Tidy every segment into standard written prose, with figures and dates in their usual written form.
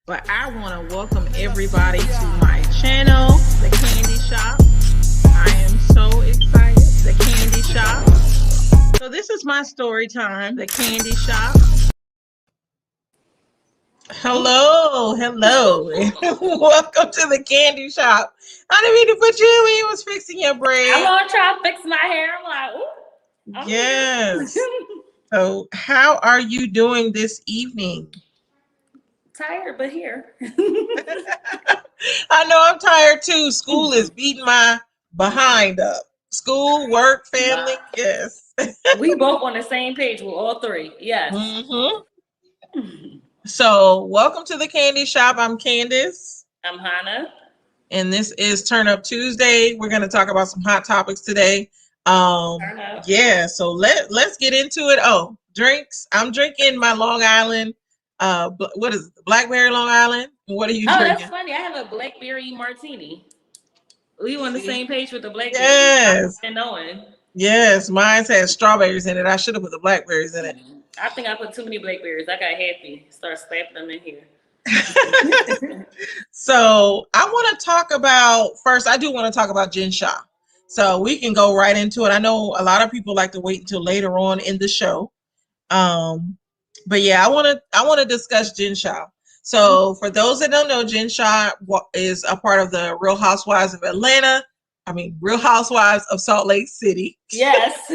But I want to welcome everybody to my channel, The Candy Shop. I am so excited. The Candy Shop. So this is my story time, The Candy Shop. Hello. Welcome to The Candy Shop. I didn't mean to put you when you was fixing your braid. I'm gonna try to fix my hair. I'm like, ooh. Yes. So how are you doing this evening? Tired, but here. I know I'm tired too. School is beating my behind up. School, work, family, yes. We both on the same page with all three. Yes. Mm-hmm. So, welcome to the Candy Shop. I'm Candace. I'm Hannah. And this is Turn Up Tuesday. We're going to talk about some hot topics today. Turn up. Yeah, so let's get into it. Oh, drinks. I'm drinking my Long Island. What is it? Blackberry Long Island. What are you drinking? That's funny. I have a blackberry martini. We on the same page with the blackberry. Yes. And knowing. Yes, mine has strawberries in it. I should have put the blackberries in it. I think I put too many blackberries. I got happy. Start slapping them in here. So I want to talk about first. I do want to talk about Jen Shah. So we can go right into it. I know a lot of people like to wait until later on in the show. But yeah, I want to discuss Jen Shah. So for those that don't know, Jen Shah is a part of the Real Housewives of Atlanta. I mean, Real Housewives of Salt Lake City. Yes.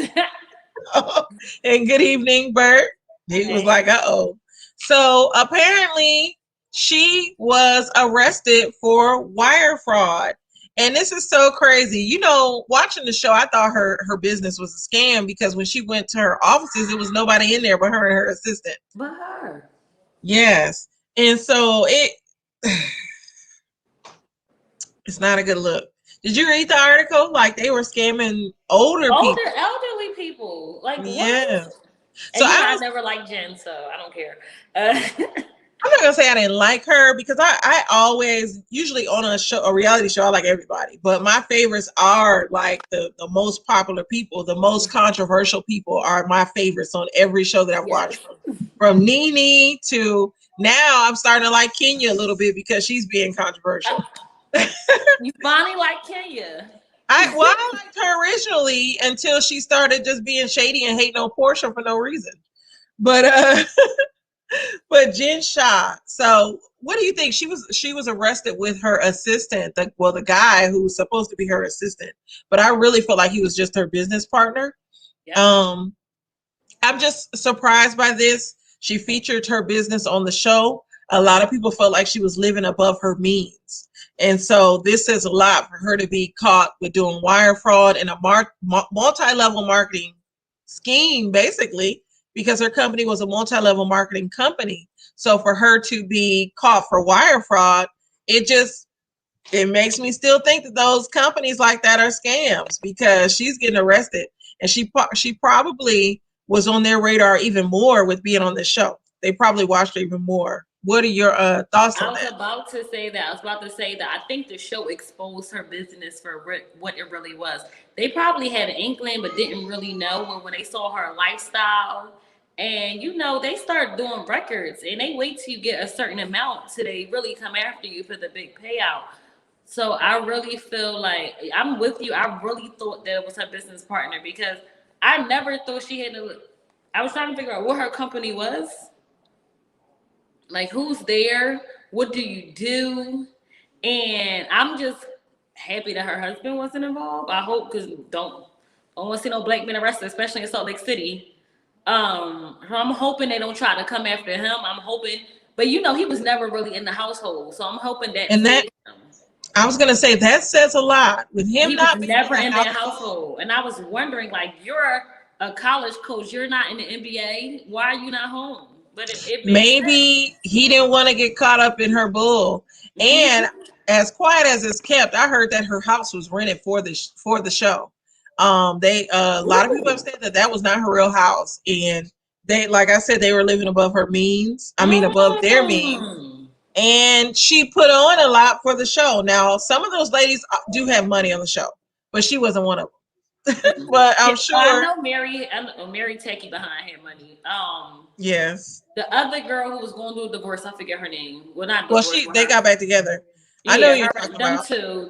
And good evening, Bert. He was like, uh-oh. So apparently she was arrested for wire fraud. And this is so crazy. You know, watching the show, I thought her business was a scam because when she went to her offices, there was nobody in there but her and her assistant. But her. Yes. And so it's not a good look. Did you read the article? Like they were scamming older people. Elderly people. Like, yeah. What? So I never liked Jen, so I don't care. I'm not gonna say I didn't like her because I always usually on a reality show I like everybody, but my favorites are like the most popular people, the most controversial people are my favorites on every show that I've watched. From Nene to now I'm starting to like Kenya a little bit because she's being controversial. You finally like Kenya. I liked her originally until she started just being shady and hating on Portia for no reason. But but Jen Shah. So what do you think? She was arrested with her assistant, the guy who was supposed to be her assistant. But I really felt like he was just her business partner. Yep. I'm just surprised by this. She featured her business on the show. A lot of people felt like she was living above her means. And so this says a lot for her to be caught with doing wire fraud and a multi-level marketing scheme, basically, because her company was a multi-level marketing company. So for her to be caught for wire fraud, it makes me still think that those companies like that are scams because she's getting arrested. And she probably was on their radar even more with being on this show. They probably watched her even more. What are your thoughts on that? I was about to say that. I think the show exposed her business for what it really was. They probably had an inkling, but didn't really know when they saw her lifestyle. And, they start doing records, and they wait till you get a certain amount till they really come after you for the big payout. So I really feel like, I'm with you. I really thought that it was her business partner because I never thought she had to. I was trying to figure out what her company was. Like, who's there? What do you do? And I'm just happy that her husband wasn't involved. I hope, because don't want to see no black men arrested, especially in Salt Lake City. I'm hoping they don't try to come after him. I'm hoping, but he was never really in the household, so I'm hoping that. And that I was gonna say that says a lot with him. He not was never in that household, and I was wondering, like, you're a college coach, you're not in the NBA. Why are you not home? But it maybe he didn't want to get caught up in her bull. And as quiet as it's kept, I heard that her house was rented for the show. A lot of people have said that was not her real house, and they, like I said, they were living above her means. I mean, above their means. And she put on a lot for the show. Now, some of those ladies do have money on the show, but she wasn't one of them. But I'm I sure. know Mary Techie behind had money. Yes. The other girl who was going through a divorce, I forget her name. Well, not Well, divorce, but they her. got back together. I know Yeah, who you're her, talking them about. two.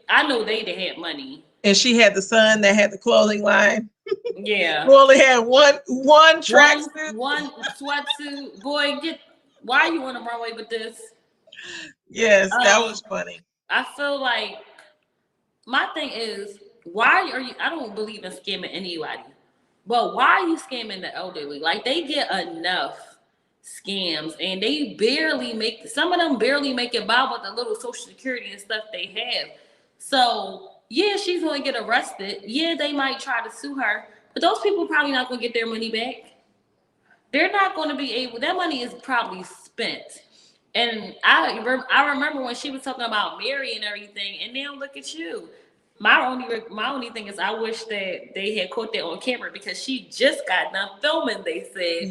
I know they had money. And she had the son that had the clothing line. Yeah. Who only had one tracksuit. One sweatsuit. Boy, why you on the runway with this? Yes, that Um, was funny. I feel like my thing is, why are you? I don't believe in scamming anybody, but why are you scamming the elderly? Like they get enough scams, and they barely make. Some of them barely make it by with the little social security and stuff they have. So yeah, she's gonna get arrested. Yeah, they might try to sue her, but those people probably not gonna get their money back. They're not going to be able. That money is probably spent. And I remember when she was talking about Mary and everything, and now look at you. My only thing is I wish that they had caught that on camera because she just got done filming. They said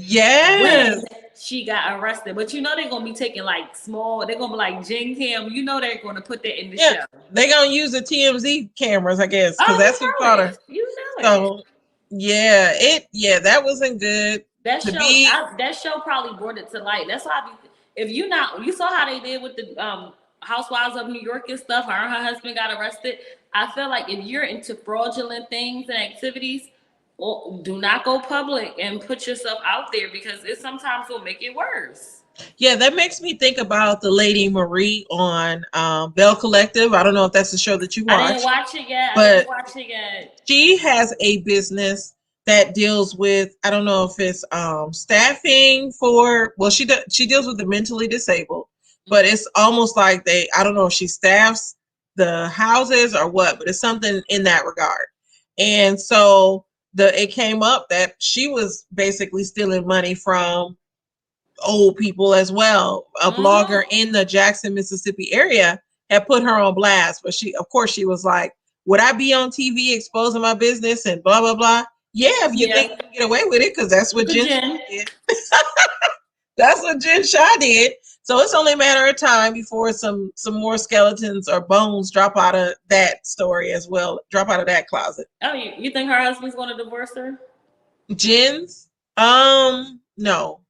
when Yes. she got arrested, but you know they're gonna be taking like small. They're gonna be like Jen Cam. You know they're gonna put that in the Yeah. show. They gonna use the TMZ cameras, I guess, because Oh, that's who you know caught her. it. You know it. So yeah, that wasn't good to be. That show probably brought it to light. That's why if you saw how they did with the Housewives of New York and stuff. Her and her husband got arrested. I feel like if you're into fraudulent things and activities, well, do not go public and put yourself out there because it sometimes will make it worse. Yeah, that makes me think about the lady Marie on Bell Collective. I don't know if that's the show that you I didn't watch, watch it yet. I didn't but watch it yet. she has a business that deals with, I don't know if it's staffing for, well, she deals with the mentally disabled, but it's almost like I don't know if she staffs the houses or what, but it's something in that regard. And so it came up that she was basically stealing money from old people as well. A blogger Mm-hmm. in the Jackson, Mississippi area had put her on blast, but of course, she was like, "Would I be on TV exposing my business and blah blah blah?" Yeah, if you think Yeah. you can get away with it, because that's what Look at Jen Shah Jen. did. That's what Jen Shah did. So it's only a matter of time before some more skeletons or bones drop out of that story as well. Drop out of that closet. Oh, you think her husband's going to divorce her? Jen's, no.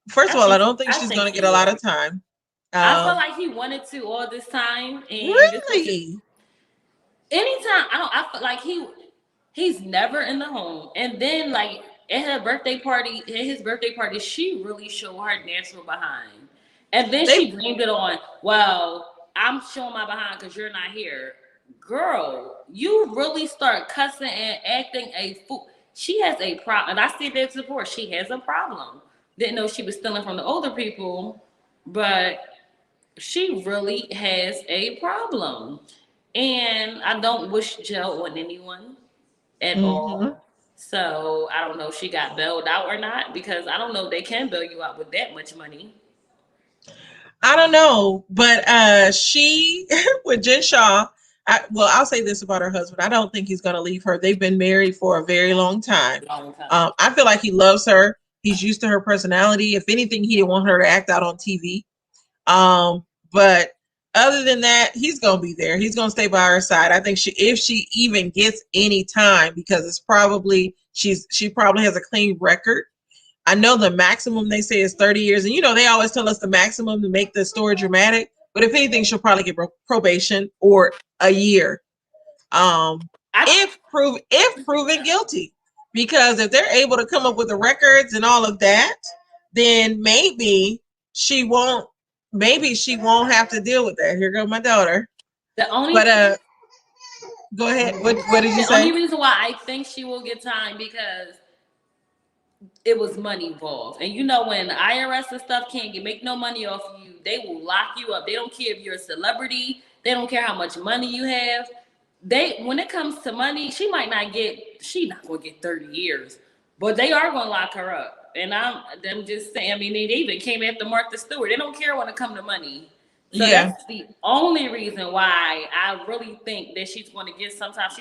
First of all, I don't think I she's think gonna he get a lot will. of time. I feel Um, like he wanted to all this time, and this was just really? anytime. I feel like he's never in the home, and then like at his birthday party, she really showed her natural behind, and then They she blamed it on, well, I'm showing my behind because you're not here, girl. You really start cussing and acting a fool. She has a problem, and I see that before. She has a problem. Didn't know she was stealing from the older people, but she really has a problem. And I don't wish jail on anyone at hmm all. So I don't know if she got bailed out or not because I don't know if they can bail you out with that much money. I don't know, but she with Jen Shaw. Well, I'll say this about her husband. I don't think he's going to leave her. They've been married for a very long time. Long time. I feel like he loves her. He's used to her personality. If anything, he didn't want her to act out on TV. But other than that, he's gonna be there. He's gonna stay by her side. I think if she even gets any time, because it's probably she probably has a clean record. I know the maximum they say is 30 years, and they always tell us the maximum to make the story dramatic. But if anything, she'll probably get probation or a year, I if proven guilty. Because if they're able to come up with the records and all of that, then maybe she won't have to deal with that. Here goes my daughter. the only But go ahead. What did you the only say? reason why I think she will get time because it was money involved. And you know when the IRS and stuff can't make no money off of you, they will lock you up. They don't care if you're a celebrity. They don't care how much money you have. When it comes to money, she not gonna get 30 years. But they are gonna lock her up. And them just saying, I mean, they even came after Martha Stewart. They don't care when it comes to money. So Yeah. that's the only reason why I really think that she's going to get sometimes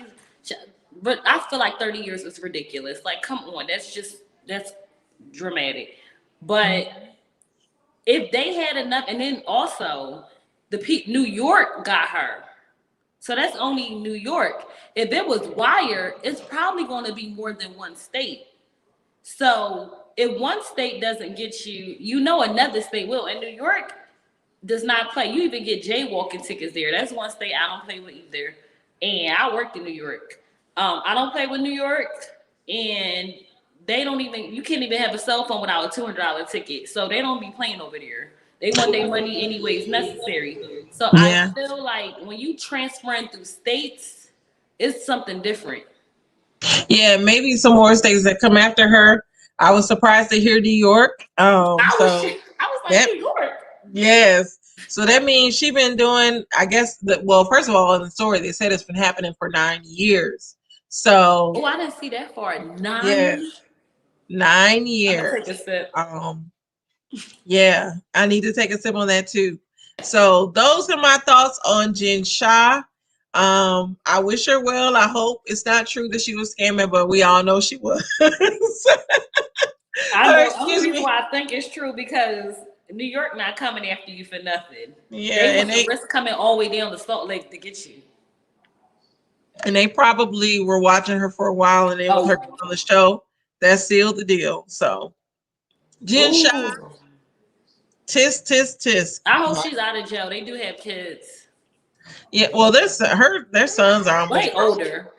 but I feel like 30 years is ridiculous. Like, come on, that's dramatic. But if they had enough, and then also New York got her. So that's only New York. If it was Wire, it's probably going to be more than one state. So if one state doesn't get you, another state will. And New York does not play. You even get jaywalking tickets there. That's one state I don't play with either. And I worked in New York. I don't play with New York, and they don't even. You can't even have a cell phone without a $200 ticket. So they don't be playing over there. They want their money anyways necessary. So I Yeah. feel like when you transferring through states, it's something different. Yeah, maybe some more states that come after her. I was surprised to hear New York. So I was like that New York. yes. So that means she been doing, I guess that well, first of all, in the story they said it's been happening for 9 years. So Oh, I didn't see that far. yeah, 9. 9 years. I'm gonna take a sip. Um, yeah, I need to take a sip on that too. So those are my thoughts on Jen Shah. I wish her well. I hope it's not true that she was scamming, but we all know she was. I know. Only Excuse reason me. why I think it's true because New York not coming after you for nothing. They Yeah, want the risk coming all the way down to Salt Lake to get you. and they probably were watching her for a while, and then with her Oh, on the show, that sealed the deal. So Jen Shah, ooh. tisk tisk tisk. I hope she's out of jail. They do have kids. Yeah, well, their sons are almost Way grown. older.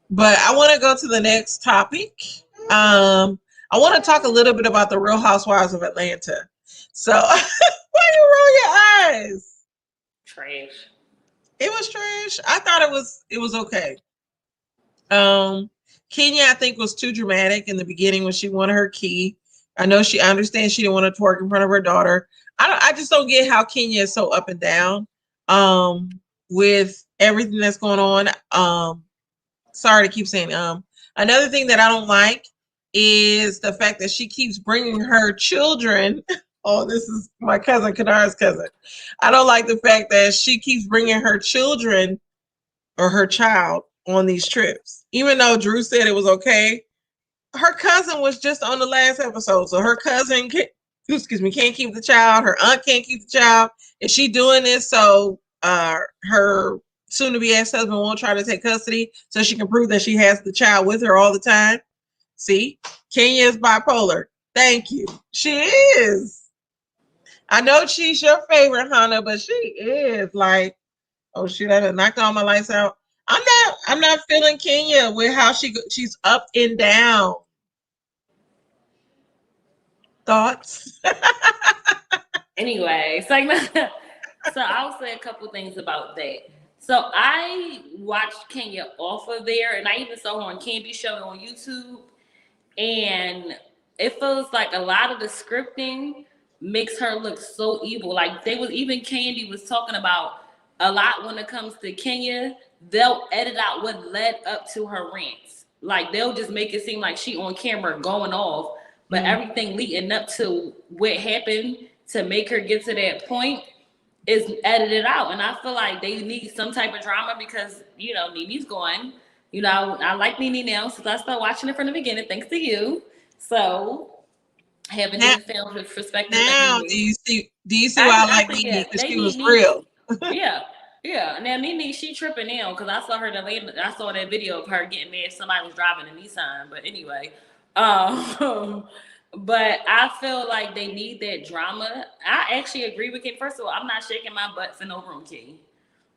But I want to go to the next topic. I want to talk a little bit about the Real Housewives of Atlanta. So, why you roll your eyes? Trash. It was trash. I thought it was okay. Um, Kenya, I think, was too dramatic in the beginning when she wanted her key. I understand she didn't want to twerk in front of her daughter. I just don't get how Kenya is so up and down um with everything that's going on. Sorry to keep saying another thing that I don't like is the fact that she keeps bringing her children. Oh, this is my cousin Kanar's cousin. I don't like the fact that she keeps bringing her children or her child on these trips. Even though Drew said it was okay, her cousin was just on the last episode, so her cousin can't keep the child. Her aunt can't keep the child. Is she doing this so her soon-to-be ex-husband won't try to take custody so she can prove that she has the child with her all the time? See, Kenya is bipolar. Thank you. She is. I know she's your favorite, Hannah, but she is like, oh shoot, I done knocked all my lights out. I'm not feeling Kenya with how she's up and down. Thoughts? Anyway, segment. So I'll say a couple things about that. So I watched Kenya off of there, and I even saw her on Candy Show on YouTube. And it feels like a lot of the scripting makes her look so evil. Like they was even Candy was talking about a lot when it comes to Kenya. They'll edit out what led up to her rants. Like they'll just make it seem like she on camera going off, but everything leading up to what happened to make her get to that point is edited out. And I feel like they need some type of drama because, Nene's gone. I like Nene now since I started watching it from the beginning, thanks to you. So having Now, newfound perspective of now do Nene. you see why I like think, Nene? yeah, Because they she need was Nene. real. Yeah. Yeah. Now Nene, she tripping now because I saw her I saw that video of her getting mad if somebody was driving a Nissan. But anyway. But I feel like they need that drama. I actually agree with Kim. First of all, I'm not shaking my butt for no room key.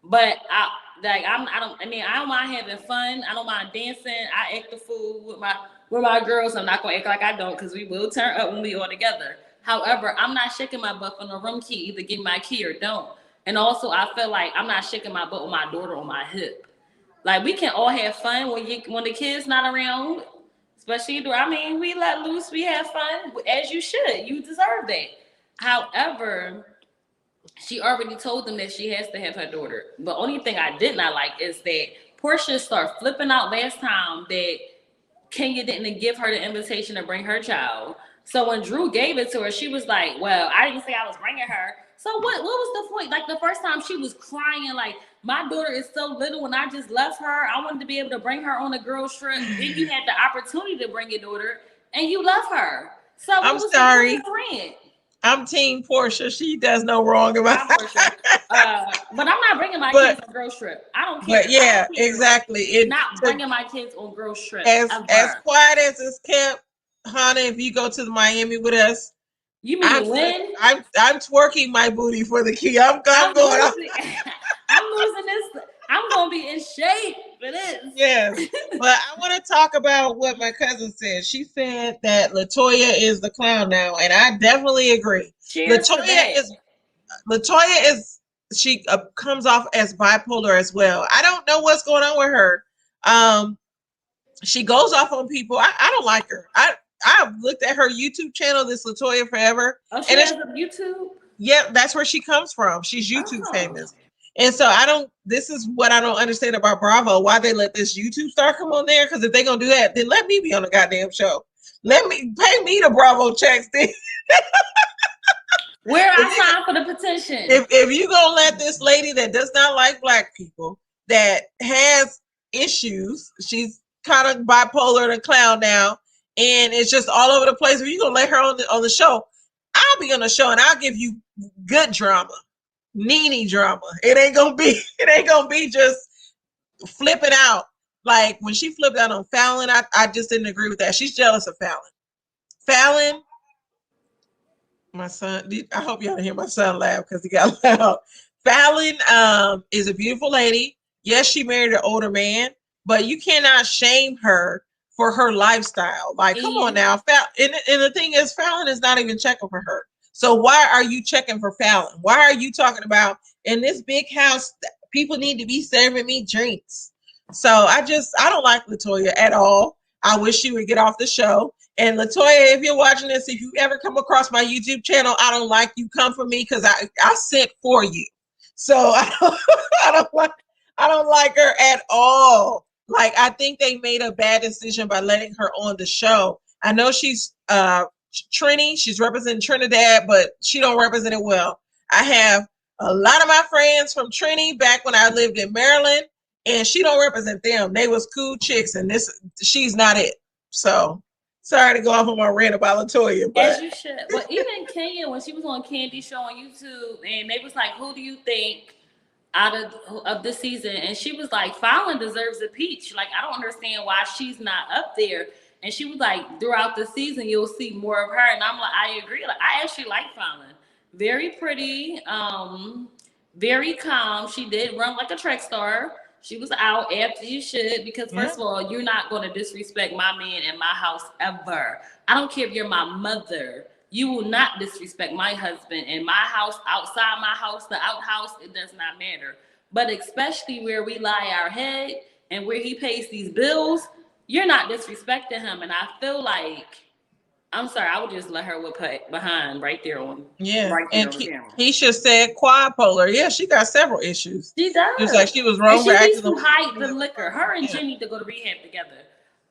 But I don't mind having fun. I don't mind dancing. I act the fool with my girls. I'm not gonna act like I don't because we will turn up when we all together. However, I'm not shaking my butt for no room key. Either give my key or don't. And also I feel like I'm not shaking my butt with my daughter on my hip. Like we can all have fun when the kid's not around. Especially, we let loose, we have fun, as you should. You deserve that. However, she already told them that she has to have her daughter. The only thing I did not like is that Portia started flipping out last time that Kenya didn't give her the invitation to bring her child. So when Drew gave it to her, she was like, well, I didn't say I was bringing her. So what was the point? Like the first time she was crying, like, my daughter is so little and I just left her. I wanted to be able to bring her on a girls trip. Then you had the opportunity to bring your daughter and you left her. So what I'm was the point sorry. of the rant? I'm Team Portia. She does no wrong about. I'm Portia. But I'm not bringing my but kids on girls trip. I don't but care. I yeah, don't care. exactly. It Not to, bringing my kids on girls trip as ever. quiet as it's kept, Hannah. If you go to the Miami with us, You I'm mean when? I'm twerking my booty for the key. I'm I'm going. losing. I'm losing this. I'm gonna be in shape for Yes. this. But I want to talk about what my cousin said. She said that Latoya is the clown now, and I definitely agree. Cheers to Latoya that. is Latoya is she comes off as bipolar as well. I don't know what's going on with her. Um, she goes off on people. I don't like her. I've looked at her YouTube channel, this Latoya Forever, Oh, she and it's has a YouTube. yeah, that's where she comes from. She's YouTube Oh, famous. And so I don't this is what I don't understand about Bravo, why they let this YouTube star come on there. Because if they're gonna do that, then let me be on the goddamn show. Let me pay me the Bravo checks. Then where if I you sign for the petition. if you gonna let this lady that does not like black people, that has issues, she's kind of bipolar and a clown now, and it's just all over the place. If you gonna let her on the show, I'll be on the show and I'll give you good drama. Nene drama. It ain't gonna be just flipping out. Like when she flipped out on Fallon, I just didn't agree with that. She's jealous of Fallon. Fallon, my son, I hope y'all didn't hear my son laugh because he got loud. Fallon is a beautiful lady. Yes, she married an older man, but you cannot shame her for her lifestyle. Like, come on And now. And the thing is, Fallon is not even checking for her. So why are you checking for Fallon? Why are you talking about in this big house, people need to be serving me drinks? So I don't like Latoya at all. I wish she would get off the show. And Latoya, if you're watching this, if you ever come across my YouTube channel, I don't like you. Come for me because I sent for you. So I don't like I don't like her at all. Like I think they made a bad decision by letting her on the show. I know she's Trini, she's representing Trinidad, but she don't represent it well. I have a lot of my friends from Trini back when I lived in Maryland, and she don't represent them. They was cool chicks, and she's not it. So sorry to go off on my rant about Latoya, but as you should. Well, even Kenya, when she was on Candy Show on YouTube, and they was like, "Who do you think out of the season?" And she was like, "Fallon deserves a peach. Like, I don't understand why she's not up there." And she was like, "Throughout the season, you'll see more of her." And I'm like, I agree. Like, I actually like Fallon. Very pretty, very calm. She did run like a track star. She was out after you should, because yeah. first of all, you're not going to disrespect my man in my house ever. I don't care if you're my mother. You will not disrespect my husband in my house, outside my house, the outhouse. It does not matter. But especially where we lie our head and where he pays these bills, you're not disrespecting him. And I feel like, I'm sorry, I would just let her whip her behind Yeah, right there and on camera. Keisha said quadpolar. Yeah, she got several issues. She She was like does. she was And wrong for she needs acting the to way she hide the did. liquor. Her and Yeah, Jen need to go to rehab together.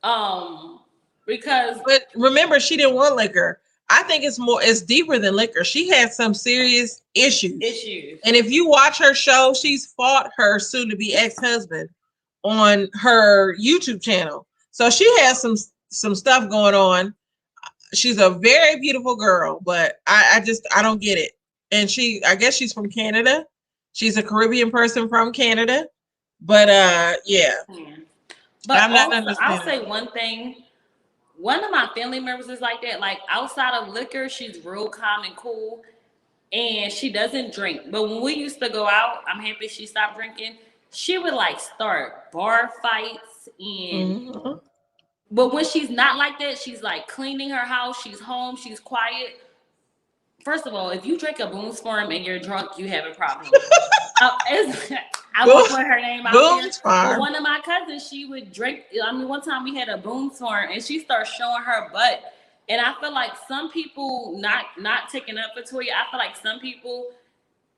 Um, because but remember, she didn't want liquor. I think it's deeper than liquor. She had some serious issues, issues. and if you watch her show, she's fought her soon-to-be ex-husband on her YouTube channel. So she has some stuff going on. She's a very beautiful girl, but I don't get it. And I guess she's from Canada. She's a Caribbean person from Canada. But yeah, Yeah. But I'm not also, I'll understanding. say one thing. One of my family members is like that. Like, outside of liquor, she's real calm and cool, and she doesn't drink. But when we used to go out, I'm happy she stopped drinking. She would like start bar fights and. Mm-hmm. But when she's not like that, she's like cleaning her house. She's home. She's quiet. First of all, if you drink a Boone's Farm and you're drunk, you have a problem. I Boom, won't put her name out there, Boone's but Farm. one of my cousins, she would drink. I mean, one time we had a Boone's Farm, and she started showing her butt. And I feel like some people not taking up for Toya. I feel like some people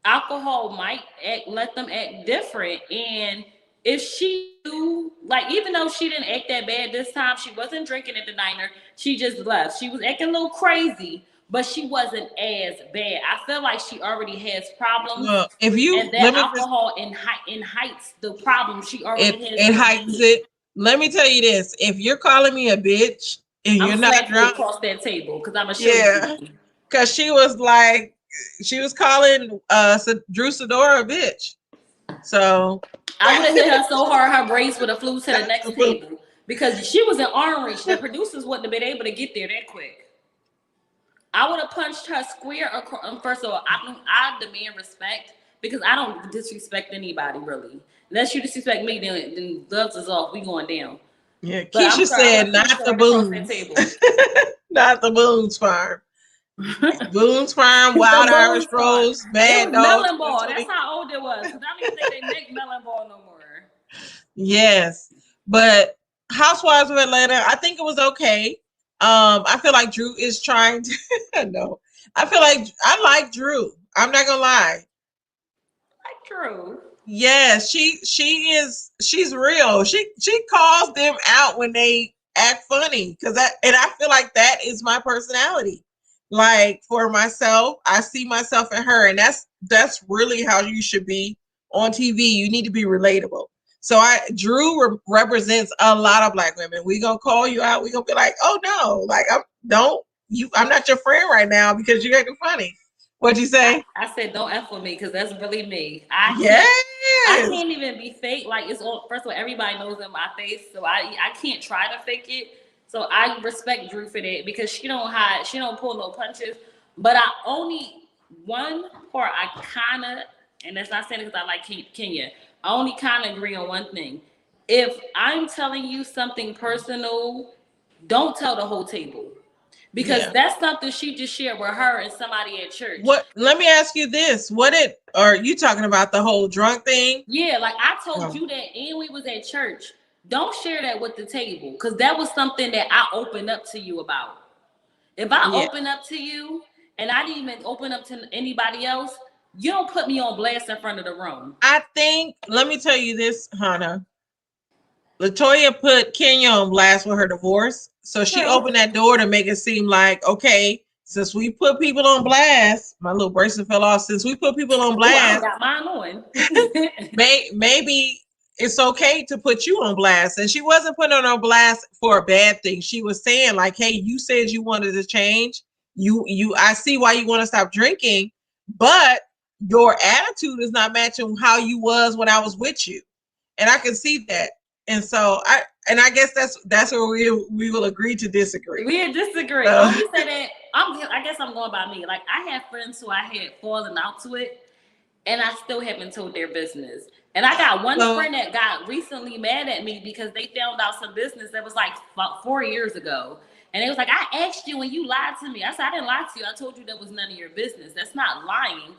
alcohol might let them act different. And if she do, like, even though she didn't act that bad this time, she wasn't drinking at the diner. She just left. She was acting a little crazy, but she wasn't as bad. I feel like she already has problems, Well, if you and that let me just alcohol heights the problem she already has it in her heightens head. it. Let me tell you this: if you're calling me a bitch and I'm you're not slapping you drunk, across that table because I'm gonna show yeah, you. because she was calling Drew Sidora a bitch. So I would have hit her so hard her braids would have flew to the next table because she was in arm reach. The producers wouldn't have been able to get there that quick. I would have punched her square across. First of all, I demand respect because I don't disrespect anybody really. Unless you disrespect me, then gloves is off. We going down. Yeah, But Keisha said not the Boones. Not the Boone's Farm. Boone's Farm, Wild Irish Rose, Bad Dogs. Melon Ball. That's how old it was. Because I don't even think they make Melon Ball no more. Yes. But Housewives of Atlanta, I think it was okay. I feel like Drew is trying to no. I feel like I like Drew. I'm not gonna lie. Like Drew. Yes, she's real. She calls them out when they act funny and I feel like that is my personality. Like for myself, I see myself in her, and that's really how you should be on TV. You need to be relatable. So Drew represents a lot of Black women. We gonna call you out. We gonna be like, oh no, like I'm not your friend right now because you're acting funny. What'd you say? I said don't F with me because that's really me. I can't even be fake. Like it's all. First of all, everybody knows in my face, so I can't try to fake it. So I respect Drew for that because she don't hide, she don't pull no punches. But one part I kind of, and that's not saying because I like Kenya. I only kind of agree on one thing. If I'm telling you something personal, don't tell the whole table. Because that's something she just shared with her and somebody at church. Let me ask you this. Are you talking about the whole drunk thing? Yeah, like I told you that and we was at church. Don't share that with the table because that was something that I opened up to you about. If I open up to you and I didn't even open up to anybody else, you don't put me on blast in front of the room. I think, let me tell you this, Hannah. LaToya put Kenya on blast with her divorce. So she opened that door to make it seem like, okay, since we put people on blast, my little bracelet fell off. Since we put people on blast, I got mine on. maybe it's okay to put you on blast. And she wasn't putting her on blast for a bad thing. She was saying like, hey, you said you wanted to change. I see why you want to stop drinking, but your attitude is not matching how you was when I was with you. And I can see that. And so I guess that's where we will agree to disagree. We disagree. Don't you say that? I guess I'm going by me. Like I had friends who I had fallen out to it, and I still haven't told their business. And I got one friend that got recently mad at me because they found out some business that was like about 4 years ago. And it was like, I asked you and you lied to me. I said, I didn't lie to you. I told you that was none of your business. That's not lying.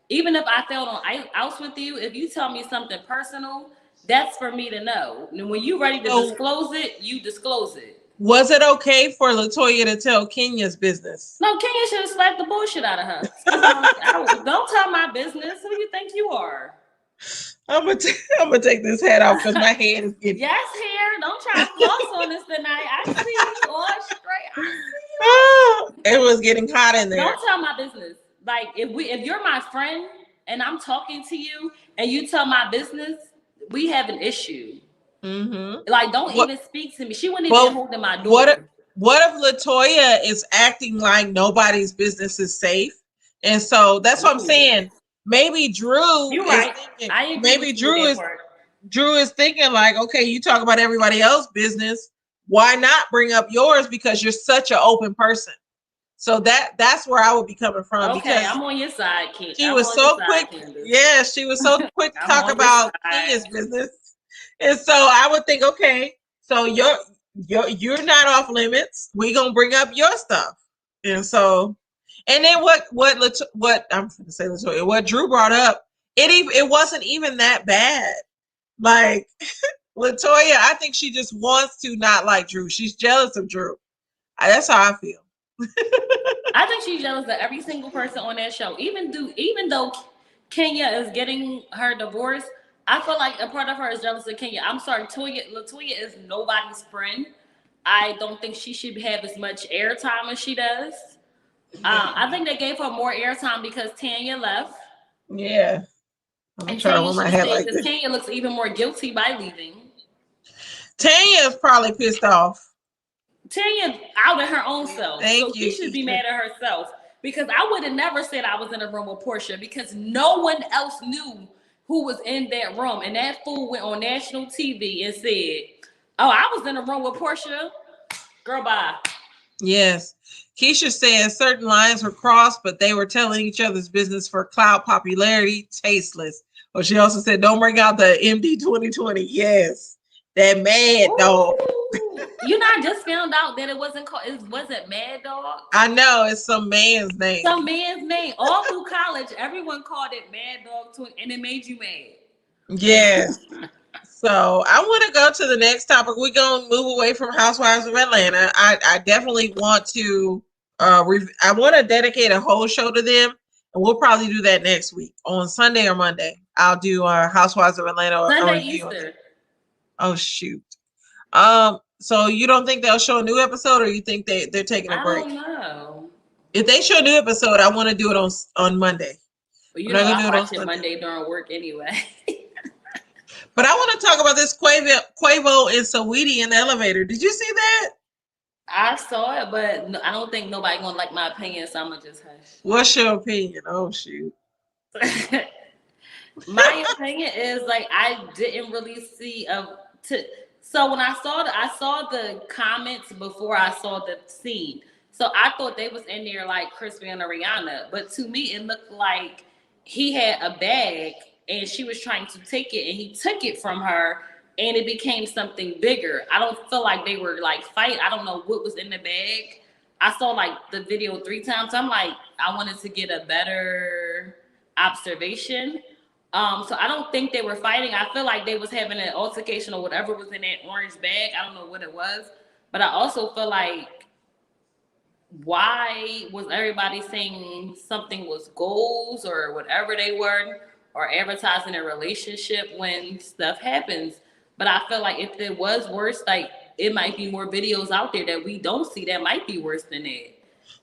Even if I failed on outs with you, if you tell me something personal, that's for me to know. And when you're ready to disclose it, you disclose it. Was it okay for LaToya to tell Kenya's business? No, Kenya should have slapped the bullshit out of her. Don't tell my business. Who do you think you are? I'm gonna take this hat off because my head is getting. Yes, hair. Don't try to floss on this tonight. I see you all straight. I see you. It was getting hot in there. Don't tell my business. Like if you're my friend and I'm talking to you and you tell my business, we have an issue. Mm-hmm. Like don't even speak to me. She wouldn't even hold in my door. What if LaToya is acting like nobody's business is safe? And so that's what I'm saying. Maybe Drew You're right. Thinking, maybe Drew is thinking like, okay, you talk about everybody else's business. Why not bring up yours? Because you're such an open person. So that's where I would be coming from. Okay, because I'm on your side, Kid. She was so quick. Yeah, she was so quick to talk about Kenya's business. And so I would think, okay, so you're not off limits. We're gonna bring up your stuff. And so, and then what I'm going to say, LaToya, what Drew brought up, it wasn't even that bad. Like LaToya, I think she just wants to not like Drew. She's jealous of Drew. That's how I feel. I think she's jealous of every single person on that show. Even though Kenya is getting her divorce, I feel like a part of her is jealous of Kenya. I'm sorry, LaToya is nobody's friend. I don't think she should have as much airtime as she does. I think they gave her more airtime because Tanya left. Yeah. I'm trying to hold my head like this. Tanya looks even more guilty by leaving. Tanya is probably pissed off. Tanya outed her own self. Thank you. She should be mad at herself. because I would have never said I was in a room with Portia because no one else knew who was in that room. And that fool went on national TV and said, "Oh, I was in a room with Portia." Girl, bye. Yes. Keisha said certain lines were crossed, but they were telling each other's business for clout popularity. Tasteless. But she also said, don't bring out the MD 2020. Yes. That mad dog. You know, I just found out that it wasn't called, it wasn't Mad Dog. I know, it's some man's name. Some man's name. All through college, everyone called it Mad Dog 20, and it made you mad. Yes. So I want to go to the next topic. We're going to move away from Housewives of Atlanta. I definitely want to, I want to dedicate a whole show to them. And we'll probably do that next week on Sunday or Monday. I'll do Housewives of Atlanta. Sunday, Easter. Oh, shoot. So you don't think they'll show a new episode, or you think they're taking a break? I don't know. If they show a new episode, I want to do it on Monday. Well, you know, I watch it Monday during work anyway. But I want to talk about this Quavo and Saweetie in the elevator. Did you see that? I saw it, but I don't think nobody gonna like my opinion, so I'm gonna just hush. What's your opinion? Oh shoot. My opinion is like I didn't really see so when I saw the comments before I saw the scene. So I thought they was in there like Chris Brown or Rihanna, but to me it looked like he had a bag and she was trying to take it and he took it from her and it became something bigger. I don't feel like they were like fight. I don't know what was in the bag. I saw like the video 3 times. I'm like, I wanted to get a better observation. So I don't think they were fighting. I feel like they was having an altercation or whatever was in that orange bag. I don't know what it was. But I also feel like, why was everybody saying something was goals or whatever they were, or advertising a relationship when stuff happens? But I feel like if it was worse, like it might be more videos out there that we don't see that might be worse than that.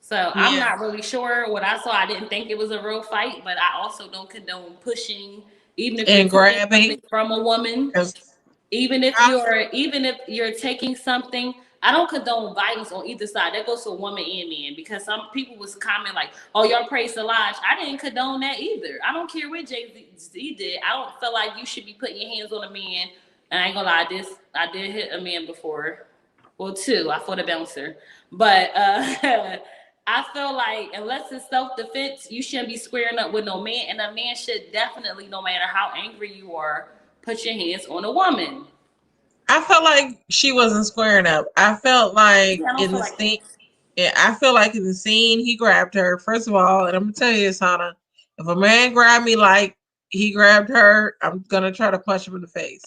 So yeah. I'm not really sure. What I saw, I didn't think it was a real fight, but I also don't condone pushing, even if you're grabbing from a woman. Even if you're taking something, I don't condone violence on either side. That goes to woman and man, because some people was commenting like, "Oh, y'all praise Solange." I didn't condone that either. I don't care what Jay-Z did. I don't feel like you should be putting your hands on a man. And I ain't gonna lie, I did hit a man before. Well, 2. I fought a bouncer, but I feel like unless it's self-defense, you shouldn't be squaring up with no man. And a man should definitely, no matter how angry you are, put your hands on a woman. I felt like she wasn't squaring up. I felt like in the scene. Yeah, I feel like in the scene he grabbed her. First of all, and I'm gonna tell you this, Hannah, if a man grabbed me like he grabbed her, I'm gonna try to punch him in the face.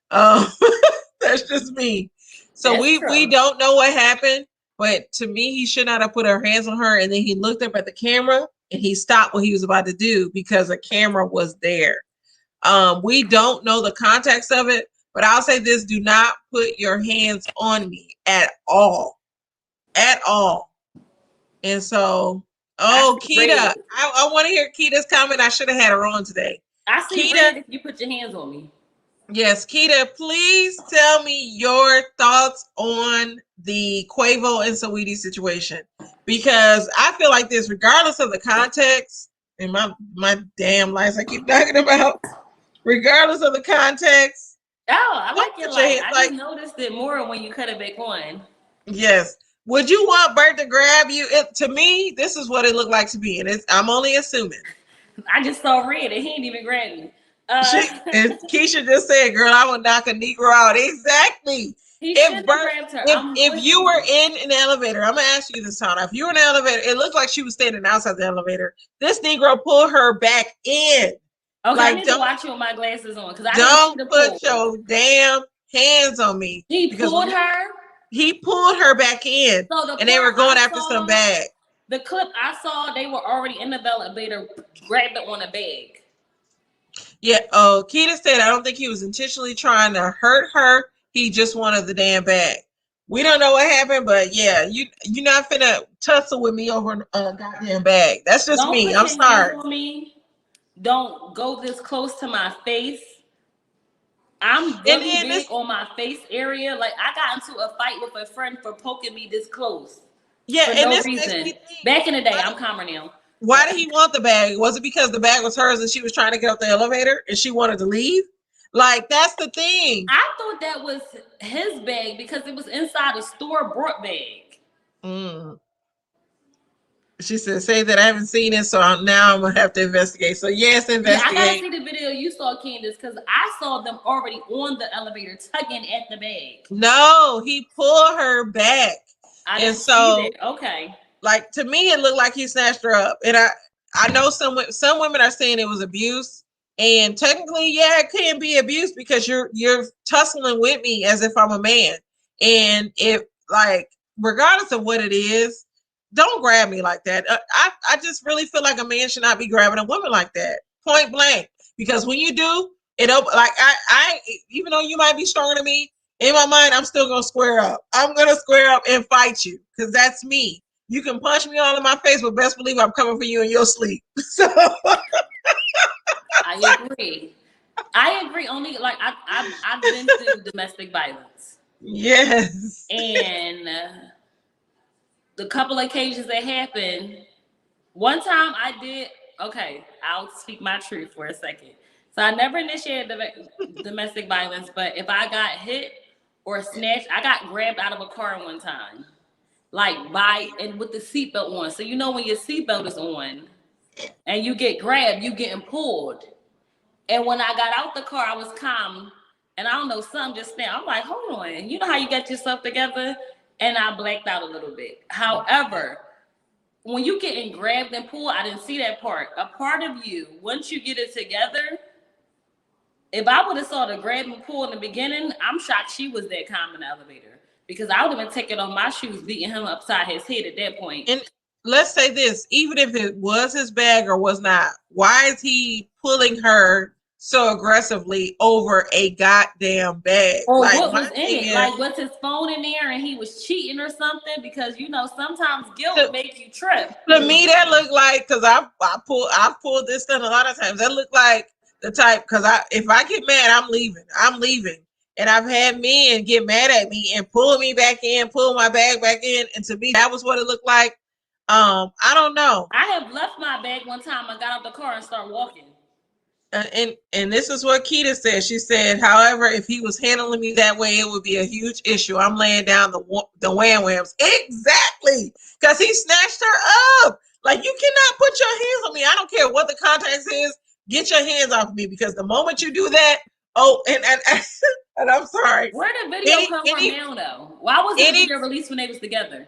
That's just me. So we don't know what happened, but to me, he should not have put her hands on her. And then he looked up at the camera and he stopped what he was about to do because a camera was there. We don't know the context of it, but I'll say this: do not put your hands on me at all. And so, Keita, I want to hear Keita's comment. I should have had her on today. I see Keita, if you put your hands on me. Yes, Keita, please tell me your thoughts on the Quavo and Saweetie situation, because I feel like this, regardless of the context, and my damn lies I keep talking about, regardless of the context. Oh, I like your light. I just noticed it more when you cut it back on. Yes. Would you want Bert to grab you? To me, this is what it looked like to me, and I'm only assuming. I just saw red and he didn't even grab me. And Keisha just said, "Girl, I would knock a Negro out." Exactly. If you were in an elevator, I'm gonna ask you this, Tana. If you were in an elevator, it looked like she was standing outside the elevator. This Negro pulled her back in. Okay, I need to watch you with my glasses on, because I don't put your damn hands on me. He pulled her. He pulled her back in, and they were going after some bag. The clip I saw, they were already in the elevator, grabbed it on a bag. Yeah, Keita said, I don't think he was intentionally trying to hurt her. He just wanted the damn bag. We don't know what happened, but yeah, you're not finna tussle with me over a goddamn bag. That's just me. I'm sorry. Don't go this close to my face. I'm really big on my face area. Like, I got into a fight with a friend for poking me this close. Yeah, for and no this makes me reason. think. Back in the day, I'm calmer now. Why But did he want the bag? Was it because the bag was hers and she was trying to get up the elevator and she wanted to leave? Like, that's the thing. I thought that was his bag because it was inside a store bought bag. Mm. She said, "Say that I haven't seen it, so now I'm gonna have to investigate." So yes, Yeah, I gotta investigate. see the video you saw, Candace, because I saw them already on the elevator tugging at the bag. No, he pulled her back, I and didn't see so that. Okay. like to me, it looked like he snatched her up. And I know some women are saying it was abuse, and technically, yeah, it can be abuse because you're tussling with me as if I'm a man, and if like regardless of what it is, don't grab me like that. I just really feel like a man should not be grabbing a woman like that, point blank. Because when you do, like I even though you might be stronger than me, in my mind, I'm still gonna square up. I'm gonna square up and fight you because that's me. You can punch me all in my face, but best believe I'm coming for you in your sleep. So I agree. I agree. Only like I've been through domestic violence, yes. and the couple occasions that happened. One time I did. Okay, I'll speak my truth for a second. So I never initiated domestic violence, but if I got hit or snatched, I got grabbed out of a car one time, like by and with the seatbelt on. So you know when your seatbelt is on and you get grabbed, you getting pulled. And when I got out the car, I was calm. And I don't know, something just snapped. I'm like, hold on. You know how you get yourself together? And I blacked out a little bit. However, when you getting grabbed and pulled, I didn't see that part. A part of you, once you get it together, if I would have saw the grab and pull in the beginning, I'm shocked she was that calm in the elevator. Because I would have been taking off my shoes, beating him upside his head at that point. And let's say this, even if it was his bag or was not, why is he pulling her so aggressively over a goddamn bag? Or Like what my was in thing it? is Like, was his phone in there and he was cheating or something? Because you know sometimes guilt to, makes you trip. to me that looked like because I pulled this stuff a lot of times. That looked like the type because if I get mad, I'm leaving. I'm leaving. And I've had men get mad at me and pull me back in, pull my bag back in. And to me, that was what it looked like. I don't know. I have left my bag one time. I got out the car and started walking. And this is what Keita said. She said, however, if he was handling me that way, it would be a huge issue. I'm laying down the wham whams. Exactly. Because he snatched her up. Like, you cannot put your hands on me. I don't care what the context is. Get your hands off me. Because the moment you do that, and I'm sorry. Where did the video come from now, though? Why wasn't the video released when they was together?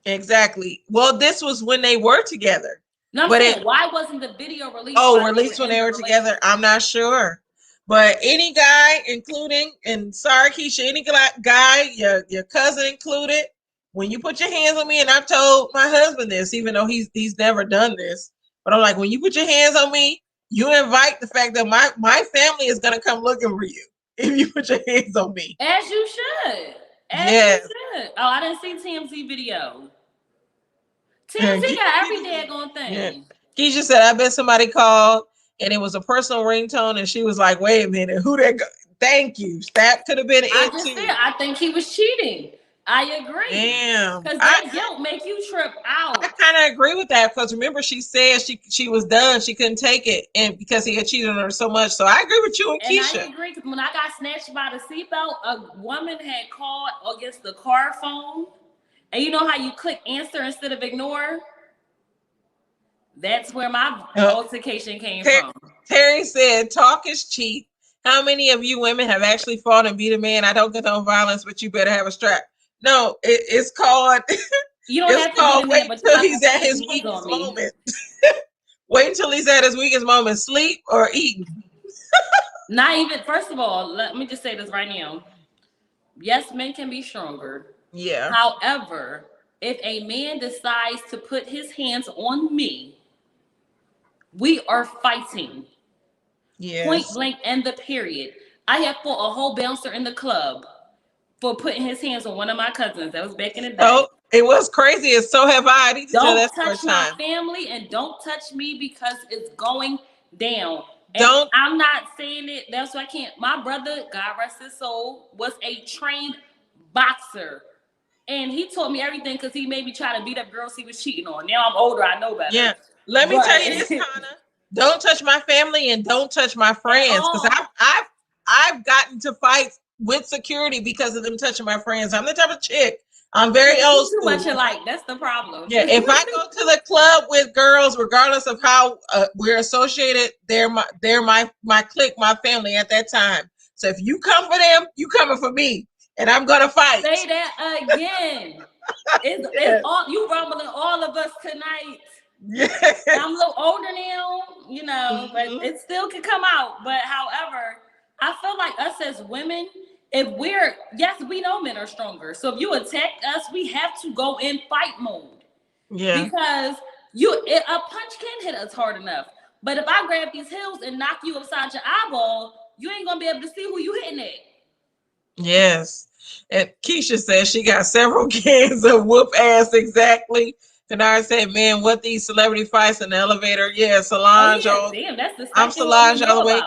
Exactly. Well, this was when they were together. No, I'm but saying, why wasn't the video released? Released when they were together? I'm not sure. But any guy, including, and sorry, Keisha, any guy, your cousin included, when you put your hands on me, and I've told my husband this, even though he's never done this, but I'm like, when you put your hands on me, you invite the fact that my family is gonna come looking for you if you put your hands on me. As you should. Yes. You should. Oh, I didn't see TMZ video. TMZ got every daggone thing. Yeah. Keisha said, I bet somebody called and it was a personal ringtone, and she was like, wait a minute, who that? Thank you. That could have been it too. Said, I think he was cheating. I agree. Damn. Because that guilt make you trip out. I kind of agree with that because remember she said she was done. She couldn't take it, and because he had cheated on her so much. So I agree with you and Keisha. I agree because when I got snatched by the seatbelt, a woman had called against the car phone. And you know how you click answer instead of ignore? That's where my altercation came from. Terry said, talk is cheap. How many of you women have actually fought and beat a man? I don't condone violence, but you better have a strap. No, it's called. You don't have to beat a man, but until he's at his weakest moment. Wait until he's at his weakest moment. Sleep or eating. Not even. First of all, let me just say this right now. Yes, men can be stronger. Yeah. However, if a man decides to put his hands on me, we are fighting. Yes. Point blank and the period. I have fought a whole bouncer in the club for putting his hands on one of my cousins. That was back in the day. Oh, it was crazy. And so have I. I need to don't touch my family and don't touch me because it's going down. And I'm not saying it. That's why I can't. My brother, God rest his soul, was a trained boxer. And he taught me everything because he made me try to beat up girls he was cheating on. Now I'm older, I know better. Yeah. Let me tell you this, Hannah. Don't touch my family and don't touch my friends. Because I've gotten to fights with security because of them touching my friends. I'm the type of chick. I'm very old school. Too much alike. That's the problem. Yeah. If I go to the club with girls, regardless of how we're associated, they're my clique, my family at that time. So if you come for them, you coming for me, and I'm gonna fight. Say that again. It's all you rumbling all of us tonight. Yeah. I'm a little older now, you know, but it still can come out. But however, I feel like us as women, if yes, we know men are stronger. So if you attack us, we have to go in fight mode. Yeah. Because a punch can hit us hard enough. But if I grab these heels and knock you upside your eyeball, you ain't gonna be able to see who you hitting at. Yes. And Keisha says she got several cans of whoop ass exactly. Kanara said, man, what these celebrity fights in the elevator? Yeah, Solange. Oh, yeah. Damn, that's the I'm Solange all the way.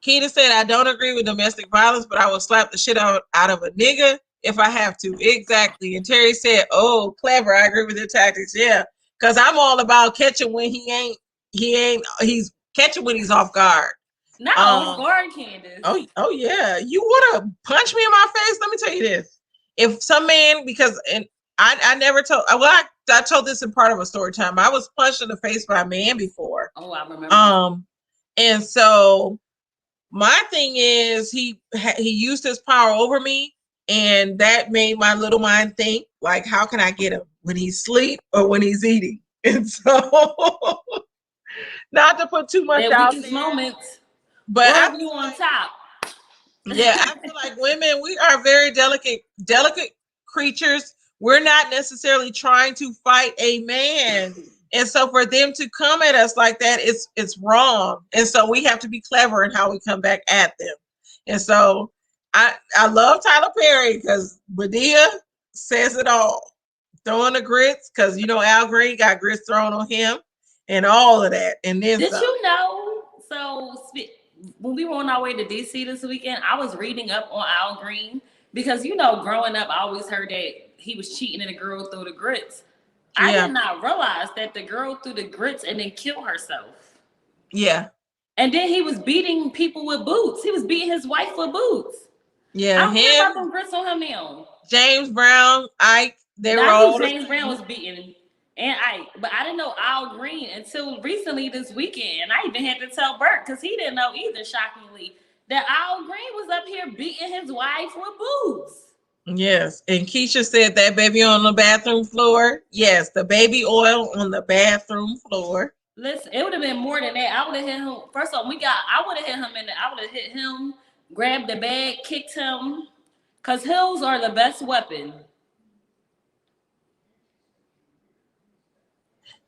Keita said, I don't agree with domestic violence, but I will slap the shit out of a nigga if I have to. Exactly. And Terry said, oh, clever. I agree with your tactics. Yeah. Because I'm all about catching when he's catching when he's off guard. Not off guard, Candace. Oh yeah. You want to punch me in my face? Let me tell you this. If some man, I never told, well, I told this in part of a story time. I was punched in the face by a man before. Oh, I remember. And so my thing is he used his power over me, and that made my little mind think, like, how can I get him when he's asleep or when he's eating? And so not to put too much out there. Moments. But I you on top. Yeah, I feel like women, we are very delicate creatures. We're not necessarily trying to fight a man. And so for them to come at us like that, it's wrong. And so we have to be clever in how we come back at them. And so I love Tyler Perry because Medea says it all. Throwing the grits, because Al Green got grits thrown on him and all of that. And then did you know? So when we were on our way to DC this weekend, I was reading up on Al Green because, growing up, I always heard that he was cheating and the girl threw the grits. I did not realize that the girl threw the grits and then killed herself. Yeah. And then he was beating people with boots. He was beating his wife with boots. Yeah. I don't care about them grits on him now. James Brown, Ike, they were all. James Brown was beating and Ike, but I didn't know Al Green until recently this weekend. I even had to tell Bert because he didn't know either, shockingly, that Al Green was up here beating his wife with boots. Yes. And Keisha said that baby on the bathroom floor. Yes, the baby oil on the bathroom floor. Listen, it would have been more than that. I would have hit him. First off, I would have hit him I would have hit him, grabbed the bag, kicked him. Because heels are the best weapon.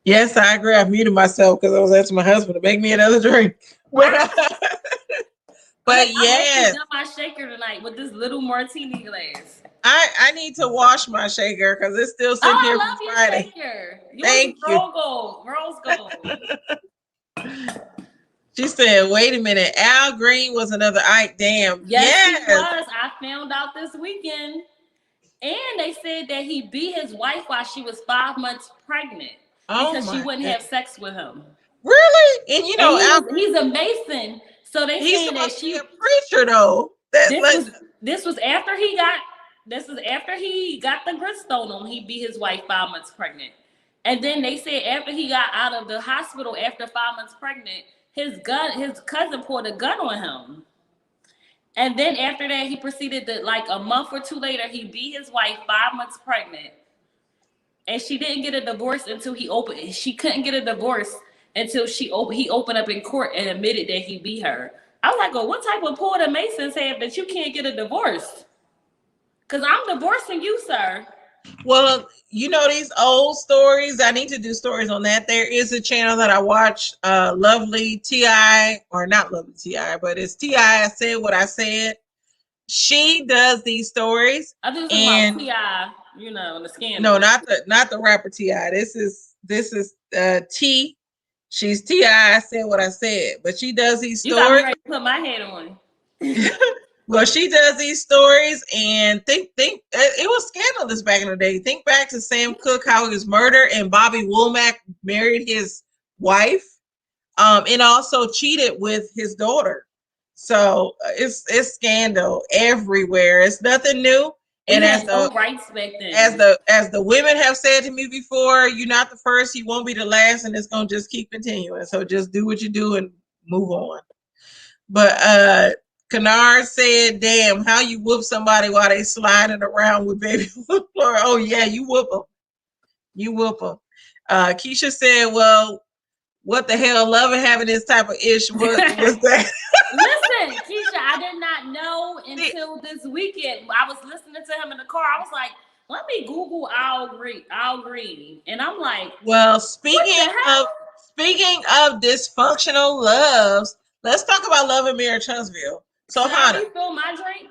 Yes, I agree. I muted myself because I was asking my husband to make me another drink. But yes. I done my shaker tonight with this little martini glass. I need to wash my shaker because it's still sitting here from Friday. Thank you. Rose gold. She said, wait a minute. Al Green was another Ike. Damn. Yes, he was. I found out this weekend. And they said that he beat his wife while she was 5 months pregnant because she wouldn't have sex with him. Really? And he's a Mason. So they saying that she's a preacher though. This was after he got the grits thrown on him. He beat his wife 5 months pregnant. And then they said after he got out of the hospital after 5 months pregnant, his cousin pulled a gun on him. And then after that, he proceeded to, like a month or two later, he beat his wife 5 months pregnant. And she didn't get a divorce until she couldn't get a divorce until he opened up in court and admitted that he beat her. I was like, well, what type of pull the Masons have that you can't get a divorce? Because I'm divorcing you, sir. Well, these old stories, I need to do stories on that. There is a channel that I watch, Lovely T.I., or not Lovely T.I., but it's T.I. Said What I Said. She does these stories. I just about T.I., the scandal. No, not the rapper T.I. This is T. She's T.I. Said What I Said, but she does these stories. You got me ready to put my head on. Well, she does these stories, and think it was scandalous back in the day. Think back to Sam Cooke, how he was murdered, and Bobby Womack married his wife, and also cheated with his daughter. So it's scandal everywhere. It's nothing new. We And had no rights back as then. the women have said to me before, you're not the first, you won't be the last, and it's gonna just keep continuing. So just do what you do and move on. But Kennard said, damn, how you whoop somebody while they sliding around with baby on the floor? Oh yeah, you whoop them. You whoop them. Keisha said, well, what the hell, loving having this type of issue was that? Listen, Keisha, I did not know until this weekend. I was listening to him in the car. I was like, let me Google Al Green. And I'm like, well, what the hell? speaking of dysfunctional loves, let's talk about Love and Marriage Huntsville. So should Hannah, I refill my drink?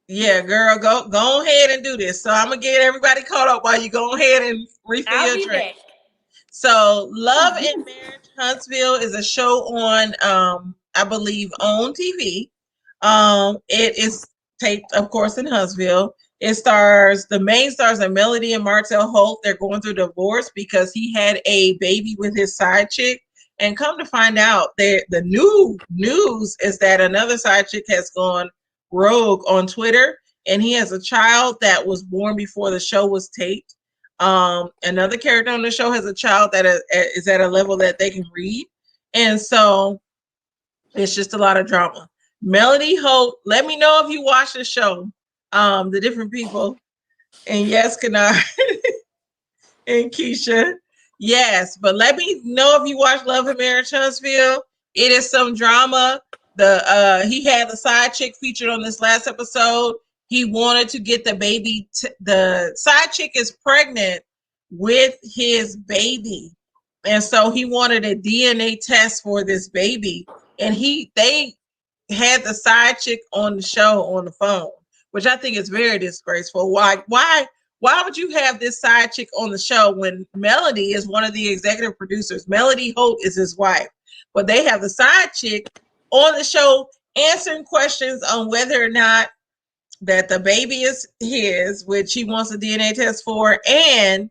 yeah, girl, go ahead and do this. So I'm gonna get everybody caught up while you go ahead and refill I'll your be drink. back. So Love and Marriage Huntsville is a show on I believe OWN TV. It is taped, of course, in Huntsville. It stars the main stars are Melody and Martell Holt. They're going through divorce because he had a baby with his side chick. And come to find out, the new news is that another side chick has gone rogue on Twitter, and he has a child that was born before the show was taped. Another character on the show has a child that is at a level that they can read, and so it's just a lot of drama. Melody Holt, let me know if you watch the show. The different people, and yes, Kennard and Keisha, yes, but let me know if you watch Love and Marriage Huntsville. It is some drama. He had the side chick featured on this last episode. He wanted to get the baby. The side chick is pregnant with his baby, and so he wanted a DNA test for this baby. And they had the side chick on the show on the phone, which I think is very disgraceful. Why would you have this side chick on the show when Melody is one of the executive producers? Melody Holt is his wife, but they have the side chick on the show answering questions on whether or not that the baby is his, which he wants a DNA test for. And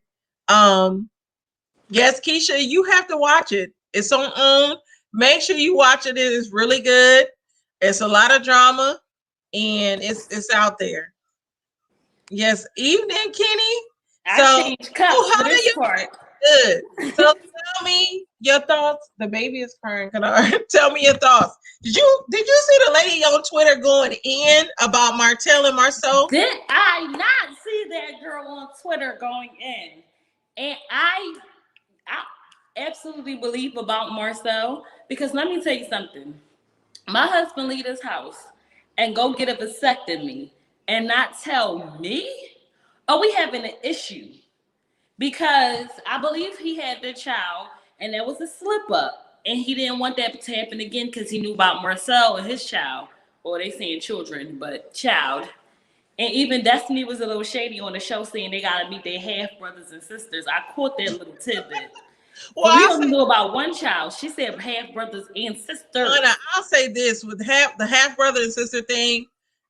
yes, Keisha, you have to watch it. It's on OWN. Make sure you watch it. It is really good. It's a lot of drama, and it's out there. Yes, evening, Kenny. I changed cups for this part. Good. So tell me your thoughts. The baby is crying, Kennard. Tell me your thoughts. Did you see the lady on Twitter going in about Martell and Marceau? Did I not see that girl on Twitter going in? And I absolutely believe about Marcel, because let me tell you something. My husband leave his house and go get a vasectomy and not tell me, oh, we having an issue. Because I believe he had the child and there was a slip up. And he didn't want that to happen again because he knew about Marcel and his child. Or they saying children, but child. And even Destiny was a little shady on the show saying they got to meet their half brothers and sisters. I caught that little tidbit. Well, we only knew about one child. She said half brothers and sisters. I'll say this with the half brother and sister thing.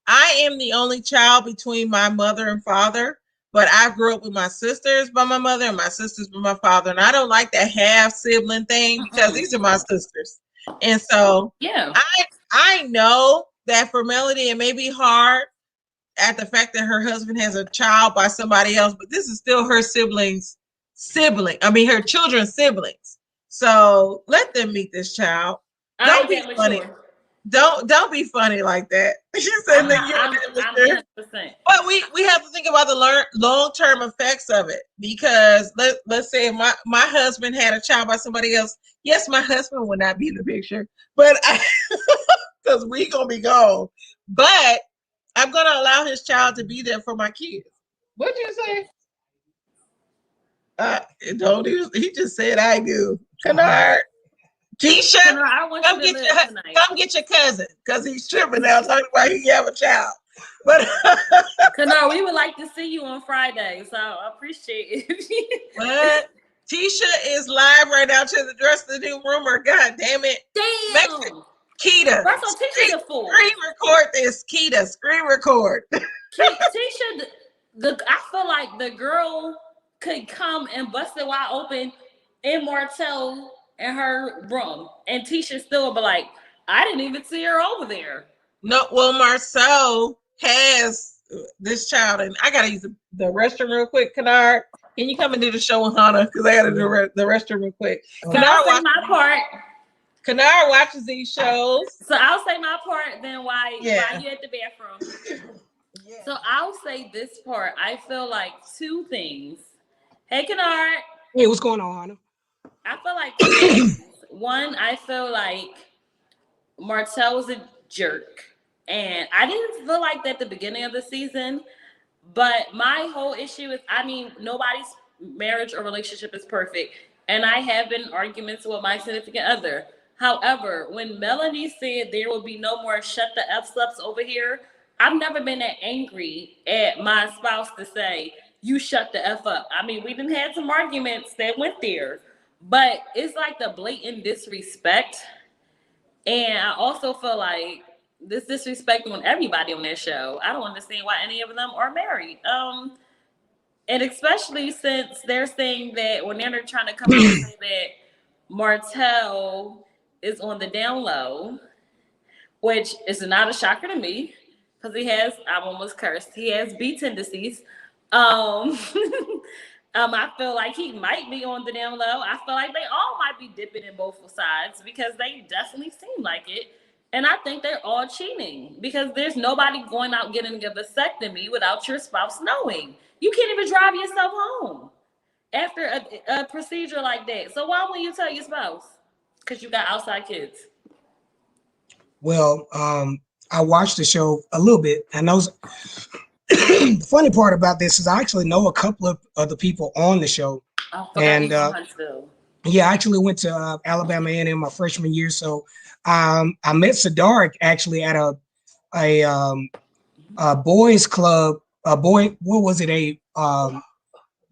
I am the only child between my mother and father, but I grew up with my sisters by my mother and my sisters by my father. And I don't like that half sibling thing because these are my sisters. And so yeah, I know that for Melody it may be hard at the fact that her husband has a child by somebody else, but this is still her her children's siblings. So let them meet this child. Don't be funny. Mature. Don't be funny like that. You said I'm 100%. But we have to think about the long-term effects of it, because let's say my husband had a child by somebody else. Yes, my husband would not be in the picture, but because we gonna be gone. But I'm gonna allow his child to be there for my kids. What'd you say? Don't he just said I do. Kennard. Keisha, come get your cousin, because he's tripping now talking about he have a child. But Kennard, we would like to see you on Friday, so I appreciate it. What? Tisha is live right now to the dress the new rumor. God damn it. Damn. Keita, First of all, Tisha's a fool. Screen record this, Keita. Screen record. Tisha, I feel like the girl could come and bust it wide open in Martell and her room, and Tisha still would be like, I didn't even see her over there. No, well, Marcel has this child, and I gotta use the restroom real quick. Kennard, can you come and do the show with Hannah? Because I gotta do the restroom real quick. So I'll say my part. Kennard watches these shows. So I'll say my part. Then while you at the bathroom. Yeah. So I'll say this part. I feel like two things. Hey, Kennard. Hey, what's going on, Hannah? I feel like two things. One, I feel like Martell was a jerk. And I didn't feel like that at the beginning of the season. But my whole issue is, I mean, nobody's marriage or relationship is perfect. And I have been in arguments with my significant other. However, when Melanie said there will be no more shut the F's ups over here, I've never been that angry at my spouse to say, you shut the F up. I mean, we done had some arguments that went there. But it's like the blatant disrespect. And I also feel like this disrespect on everybody on that show. I don't understand why any of them are married. And especially since they're saying that when they're trying to come out and say that Martell is on the down low, which is not a shocker to me because I'm almost cursed. He has B tendencies. I feel like he might be on the down low. I feel like they all might be dipping in both sides because they definitely seem like it. And I think they're all cheating because there's nobody going out getting a vasectomy without your spouse knowing. You can't even drive yourself home after a procedure like that. So why wouldn't you tell your spouse? Because you got outside kids. Well, I watched the show a little bit, and the funny part about this is I actually know a couple of other people on the show. And yeah, I actually went to Alabama A&M my freshman year, so I met Sadark actually at a boys club.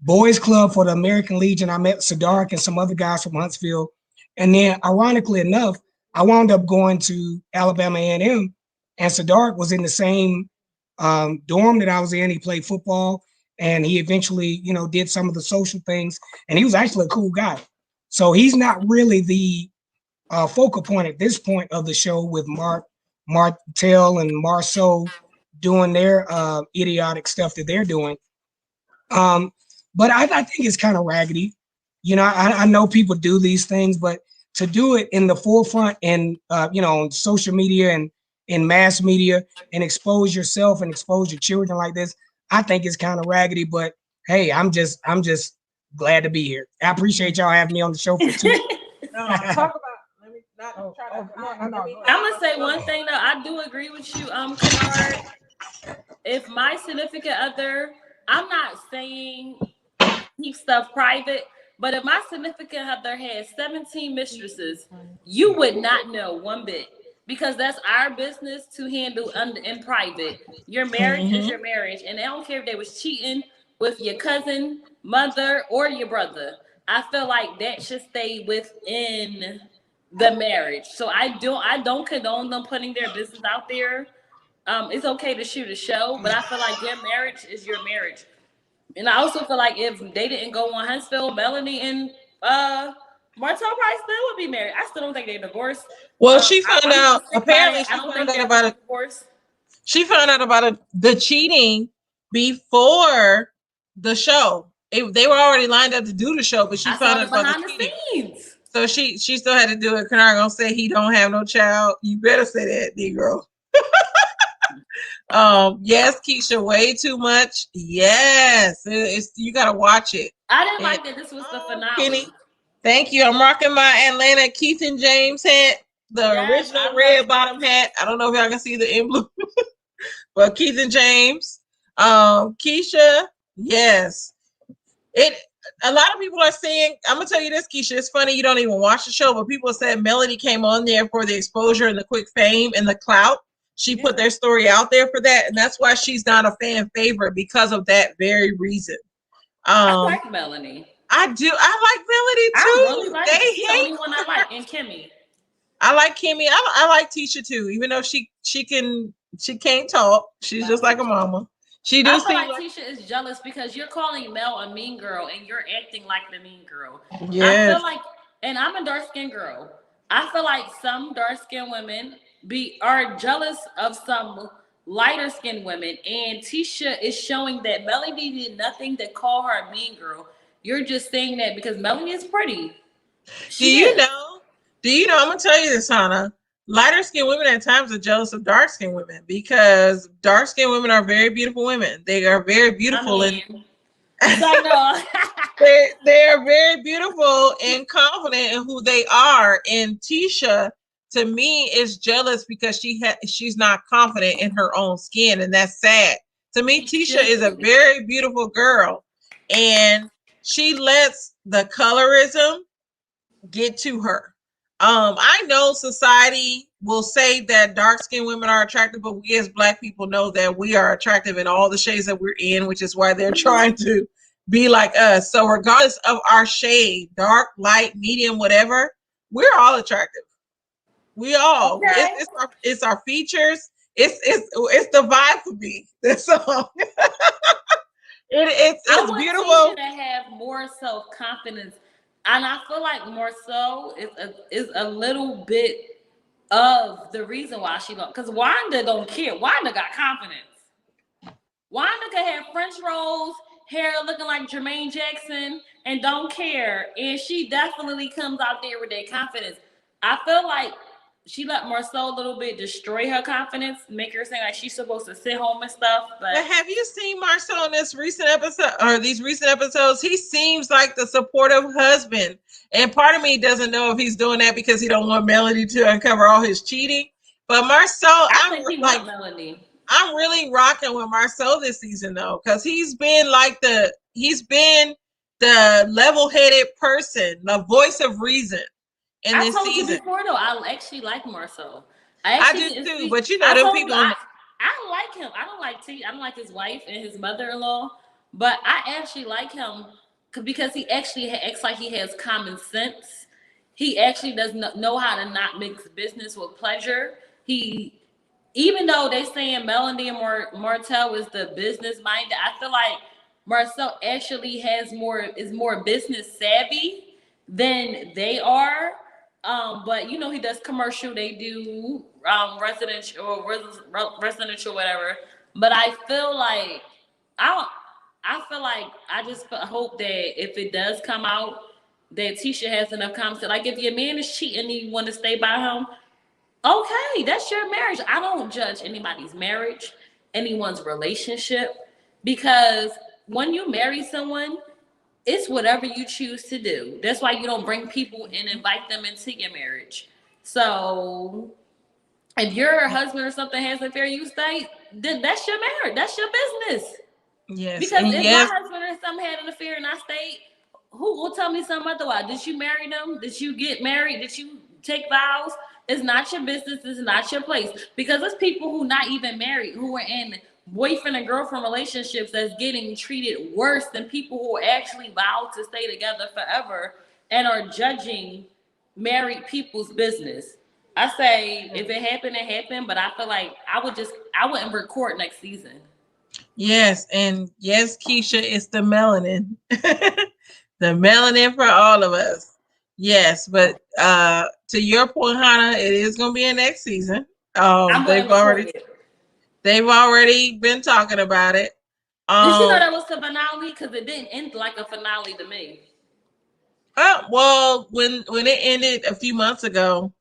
Boys club for the American Legion. I met Sadark and some other guys from Huntsville, and then ironically enough, I wound up going to Alabama A&M, and Sadark was in the same dorm that I was in. He played football, and he eventually, did some of the social things, and he was actually a cool guy. So he's not really the focal point at this point of the show with Martell and Marceau doing their idiotic stuff that they're doing. But I think it's kind of raggedy. I know people do these things, but to do it in the forefront and, on social media and in mass media and expose yourself and expose your children like this, I think it's kind of raggedy. But hey, I'm just glad to be here. I appreciate y'all having me on the show for 2 years. Talk about. I'm gonna say one thing though. I do agree with you, Kennard. If my significant other, I'm not saying keep stuff private, but if my significant other has 17 mistresses, you would not know one bit because that's our business to handle in private. Your marriage is your marriage, and I don't care if they was cheating with your cousin, mother, or your brother. I feel like that should stay within the marriage. So I don't condone them putting their business out there. It's okay to shoot a show, but I feel like your marriage is your marriage. And I also feel like if they didn't go on Huntsville, Melanie and Martell probably still would be married. I still don't think they're divorced. Well, she found out. Apparently, she found out about it. She found out about the cheating before the show. They were already lined up to do the show, but she found out about the cheating. So she still had to do it. Kennard gonna say he don't have no child. You better say that, Negro. Yes, Keisha, way too much. Yes, you gotta watch it. I didn't like that this was the finale. Kenny, thank you. I'm rocking my Atlanta Keith and James hat, the original red bottom hat. I don't know if y'all can see the emblem, but Keith and James. Keisha, yes. A lot of people are saying, I'm gonna tell you this, Keisha, it's funny you don't even watch the show, but people said Melody came on there for the exposure and the quick fame and the clout. She put their story out there for that, and that's why she's not a fan favorite because of that very reason. I like Melanie. I do. I like Melody too. I really like She's the only one I like, and Kimmy. I like Kimmy. I like Tisha too, even though she can't talk. She's just like a mama. She do I feel seem like like Tisha is jealous because you're calling Mel a mean girl and you're acting like the mean girl. I feel yes. like, and I'm a dark skinned girl. I feel like some dark skinned women are jealous of some lighter skinned women, and Tisha is showing that Melanie did nothing to call her a mean girl. You're just saying that because Melanie is pretty. Do She you is. know? Do you know? I'm gonna tell you this, Hannah. Lighter skinned women at times are jealous of dark skinned women because dark skinned women are very beautiful women. They are very I beautiful and mean, so no. they are very beautiful and confident in who they are. And Tisha, to me, is jealous because she's not confident in her own skin, and that's sad. To me, She Tisha should is a be. very beautiful girl, and she lets the colorism get to her. I know society will say that dark skinned women are attractive, but we as black people know that we are attractive in all the shades that we're in, which is why they're trying to be like us. So regardless of our shade, dark, light, medium, whatever, we're all attractive. We all. Okay. It's our features. It's the vibe for me. That's all. I It's want Tisha beautiful. to have more self confidence, and I feel like more so is a little bit of the reason why she don't. Because Wanda don't care. Wanda got confidence. Wanda could have French rolls, hair looking like Jermaine Jackson, and don't care. And she definitely comes out there with that confidence. I feel like she let Marcel a little bit destroy her confidence, make her think like she's supposed to sit home and stuff. But But have you seen Marcel in this recent episode or these recent episodes? He seems like the supportive husband. And part of me doesn't know if he's doing that because he don't want Melody to uncover all his cheating. But Marcel, I think he wants Melanie. I'm really rocking with Marcel this season though, because he's been the level-headed person, the voice of reason in I this told you season. before though, I actually like Marcel. I I actually do didn't too, see. but you know I them told you people. I like him. I don't like T. I don't like his wife and his mother-in-law, but I actually like him because he actually acts like he has common sense. He actually does know how to not mix business with pleasure. He, even though they saying Melanie and Martell is the business minded, I feel like Marcel actually is more business savvy than they are. But you know he does commercial. They do residential or residential whatever. But I feel like I don't. I feel like I just hope that if it does come out, that Tisha has enough confidence. Like if your man is cheating and you want to stay by him, okay, that's your marriage. I don't judge anybody's marriage, anyone's relationship, because when you marry someone, it's whatever you choose to do. That's why you don't bring people and invite them into your marriage. So if your husband or something has an affair, you stay, then that's your marriage. That's your business. Yes, Because and if my yes, husband or something had an affair and I stayed, who will tell me something otherwise? Did you marry them? Did you get married? Did you take vows? It's not your business. It's not your place. Because there's people who not even married, who are in boyfriend and girlfriend relationships that's getting treated worse than people who actually vowed to stay together forever and are judging married people's business. I say if it happened, it happened. But I feel like I wouldn't record next season. yes, and yes, Keisha, it's the melanin. The melanin for all of us. Yes, but to your point, Hannah, it is gonna be a next season. I wouldn't They've record already it. been talking about it. Did you know Um that was the finale? Because it didn't end like a finale to me. well, when it ended a few months ago,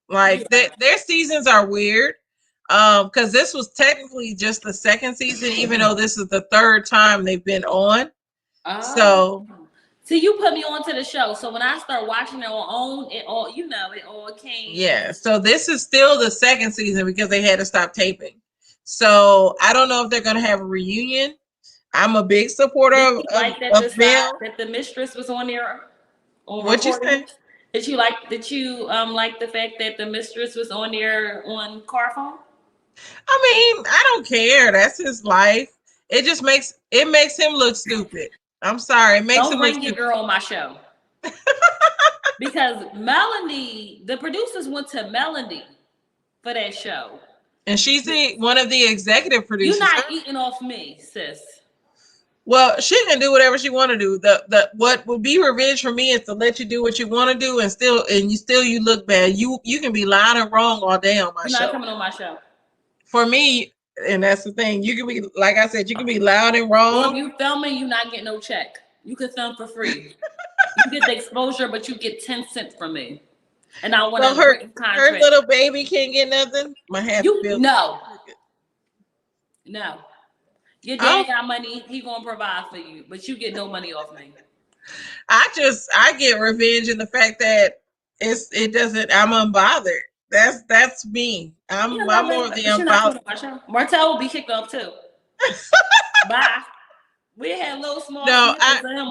like Yeah. their seasons are weird. Because this was technically just the second season, even though this is the third time they've been on. Oh. So See, you put me onto the show, so when I start watching it on it all, it all came. yeah, so this is still the second season because they had to stop taping. So I don't know if they're gonna have a reunion. I'm a big supporter Did you like that of Mel. that the mistress was on there on What you recording? say? Did you like the fact that the mistress was on there on car phone? I mean, I don't care. That's his life. It makes him look stupid. I'm sorry, it makes Don't him look bring your stupid. girl on my show. Because Melanie, the producers went to Melanie for that show. And she's one of the executive producers. You're not eating off me, sis. Well, she can do whatever she want to do. The what would be revenge for me is to let you do what you want to do, and you look bad. You can be lying and wrong all day on my show. You're not coming on my show. For me, and that's the thing. You can be, like I said, you can be loud and wrong. Well, if you filming, you not getting no check. You can film for free. You get the exposure, but you get 10 cents from me. And I want her little baby can't get nothing. My half bill. No. Your dad got money. He gonna provide for you, but you get no money off me. I get revenge in the fact that I'm unbothered. That's me. I'm more of the unbothered. Martell will be kicked off too. Bye. We had little small. No,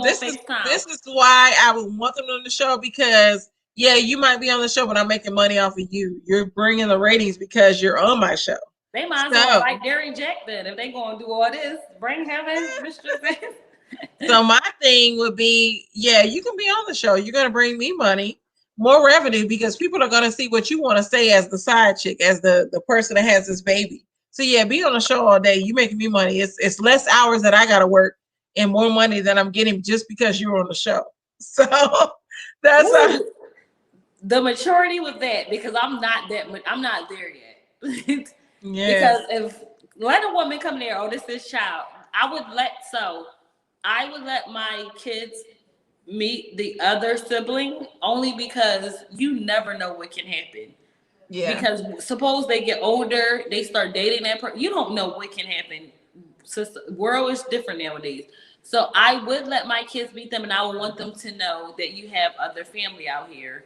this is why I would want them on the show, because you might be on the show, but I'm making money off of you. You're bringing the ratings because you're on my show. They might as well like Derry Jack then. If they gonna do all this, bring him in, Mr. So my thing would be, you can be on the show. You're gonna bring me money, more revenue, because people are gonna see what you want to say as the side chick, as the person that has this baby. So be on the show all day. You making me money. It's less hours that I gotta work and more money that I'm getting just because you're on the show. So that's the maturity with that, because I'm not there yet. Yeah. Because if let a woman come there, this is child, I would let my kids meet the other sibling, only because you never know what can happen. Yeah. Because suppose they get older, they start dating that person. You don't know what can happen. So the world is different nowadays. So I would let my kids meet them, and I would want them to know that you have other family out here.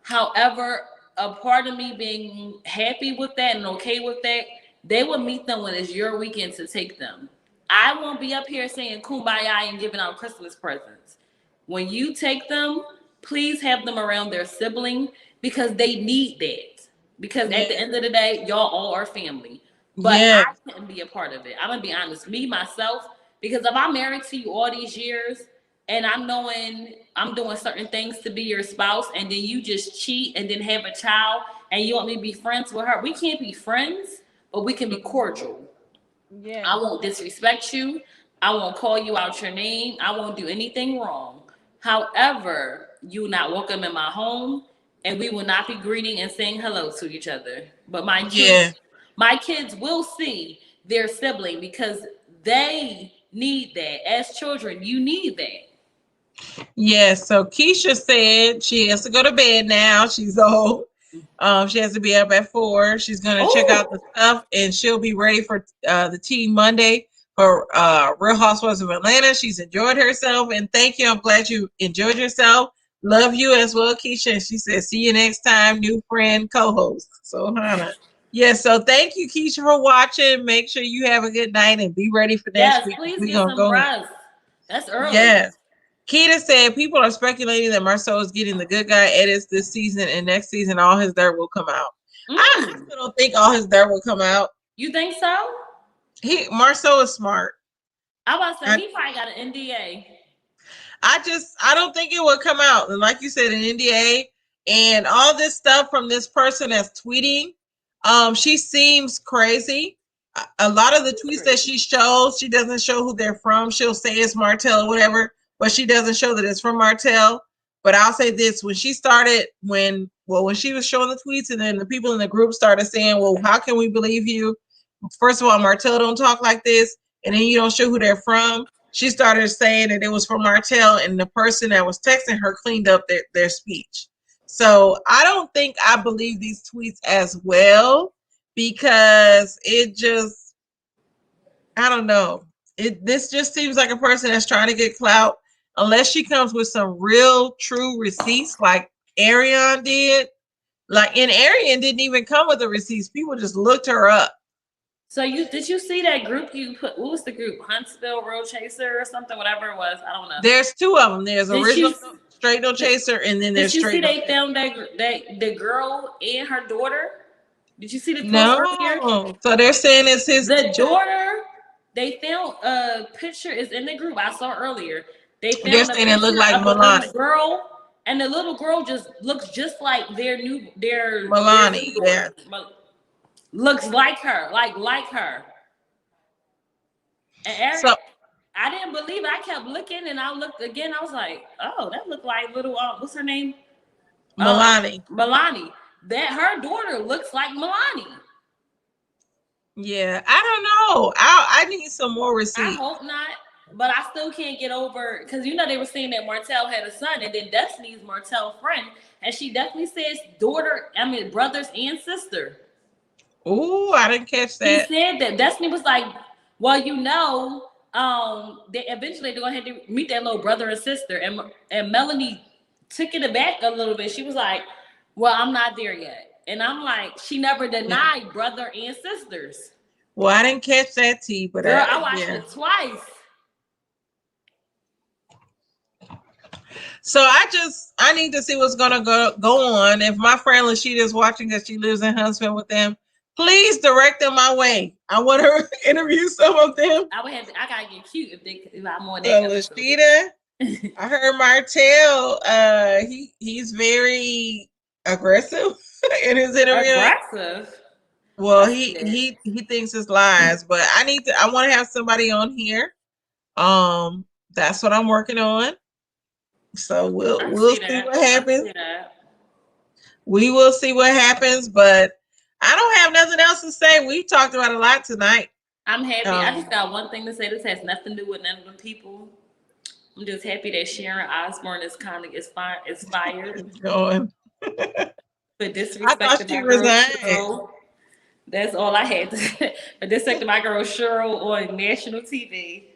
However, a part of me being happy with that and okay with that, they will meet them when it's your weekend to take them. I won't be up here saying kumbaya and giving out Christmas presents. When you take them, please have them around their sibling, because they need that. Because at the end of the day, y'all all are family. But I couldn't be a part of it. I'm going to be honest. Me, myself, because if I'm married to you all these years, and I'm knowing I'm doing certain things to be your spouse, and then you just cheat and then have a child, and you want me to be friends with her. We can't be friends, but we can be cordial. Yeah. I won't disrespect you. I won't call you out your name. I won't do anything wrong. However, you will not welcome in my home, and we will not be greeting and saying hello to each other. But my kids will see their sibling, because they need that. As children, you need that. Yes, so Keisha said she has to go to bed now. She's old. She has to be up at 4. She's gonna check out the stuff, and she'll be ready for the tea Monday for Real Housewives of Atlanta. She's enjoyed herself, and thank you. I'm glad you enjoyed yourself. Love you as well, Keisha. And she said, "See you next time, new friend, co-host." So Hannah. Yes, so thank you, Keisha, for watching. Make sure you have a good night and be ready for next week. Please get some rest. That's early. Yes. Keita said people are speculating that Marceau is getting the good guy edits this season, and next season all his dirt will come out. I still don't think all his dirt will come out. You think so? Marceau is smart. I was about to say he probably got an NDA. I don't think it will come out. And like you said, an NDA and all this stuff from this person that's tweeting. She seems crazy. A lot of the tweets that she shows, she doesn't show who they're from. She'll say it's Martell or whatever, but she doesn't show that it's from Martell. But I'll say this, when she was showing the tweets, and then the people in the group started saying, well, how can we believe you? First of all, Martell don't talk like this, and then you don't show who they're from. She started saying that it was from Martell, and the person that was texting her cleaned up their speech. So I don't think I believe these tweets as well, because I don't know. This just seems like a person that's trying to get clout, unless she comes with some real true receipts like Ariane did. And Ariane didn't even come with the receipts. People just looked her up. So did you see that group you put? What was the group? Huntsville Road Chaser or something, whatever it was. I don't know. There's 2 of them. There's original Straight No Chaser, and then there's Straight No Chaser. Did you see they filmed the girl and her daughter? Did you see the No. So they're saying it's the daughter. They filmed a picture is in the group I saw earlier. They're saying it looked like Melania girl And the little girl just looks just like their Milani, yeah. Looks like her, like her. And So I didn't believe it. I kept looking, and I looked again. I was like, oh, that looked like little, what's her name? Milani. Milani. That her daughter looks like Milani. Yeah, I don't know. I need some more receipts. I hope not, but I still can't get over, because you know they were saying that Martell had a son, and then Destiny's Martell's friend, and she definitely says brothers and sister. Oh, I didn't catch that. He said that Destiny was like, well, they eventually they're gonna have to meet their little brother and sister, and Melanie took it back a little bit. She was like, well, I'm not there yet. And I'm like, she never denied brother and sisters. Well, I didn't catch that, T, but girl, I watched it twice. So I need to see what's gonna go on. If my friend Lashida is watching, because she lives in Huntsville with them, please direct them my way. I want her to interview some of them. I gotta get cute if I'm on that. Lashida, I heard Martell. He's very aggressive in his interview. Aggressive. Well, he thinks it's lies, but I want to have somebody on here. That's what I'm working on. So we'll see what happens. We will see what happens, but I don't have nothing else to say. We talked about a lot tonight. I'm happy. I just got one thing to say. This has nothing to do with none of them people. I'm just happy that Sharon Osbourne is kind of inspired. Going. For disrespecting my girl Cheryl. That's all I had to say. For disrespecting my girl Cheryl on national TV.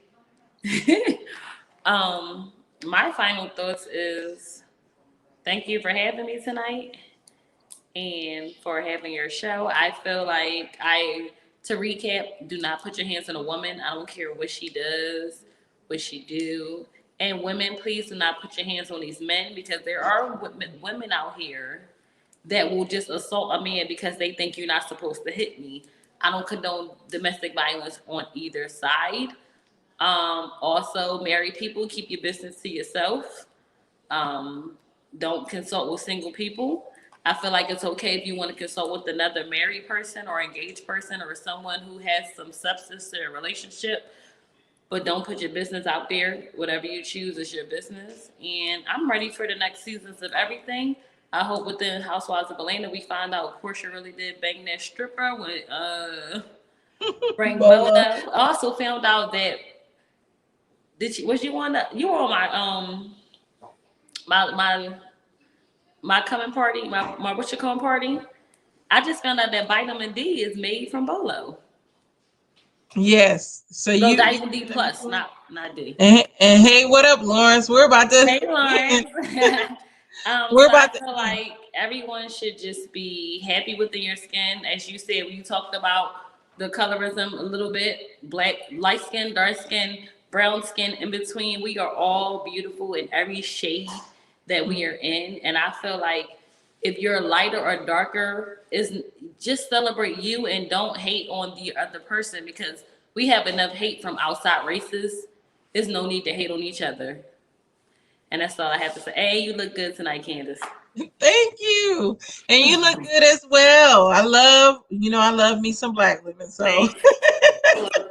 My final thoughts is thank you for having me tonight and for having your show. I feel like to recap, do not put your hands on a woman. I don't care what she does, what she do. And women, please do not put your hands on these men, because there are women out here that will just assault a man because they think you're not supposed to hit me. I don't condone domestic violence on either side. Also, married people, keep your business to yourself. Don't consult with single people. I feel like it's okay if you want to consult with another married person or engaged person or someone who has some substance to their relationship, but don't put your business out there. Whatever you choose is your business. And I'm ready for the next seasons of everything. I hope within Housewives of Atlanta we find out Portia really did bang that stripper with Frank Bolo. I also found out that you were on my coming party, my what you call party. I just found out that vitamin D is made from Bolo. Yes. So no, vitamin D plus, not D. And hey, what up, Lawrence? We're about to. Hey, Lawrence. I feel like everyone should just be happy within your skin. As you said, when you talked about the colorism a little bit, black, light skin, dark skin, brown skin, in between, we are all beautiful in every shade that we are in. And I feel like if you're lighter or darker, just celebrate you and don't hate on the other person, because we have enough hate from outside races. There's no need to hate on each other. And that's all I have to say. Hey, you look good tonight, Candace. Thank you. And you look good as well. I love me some black women. So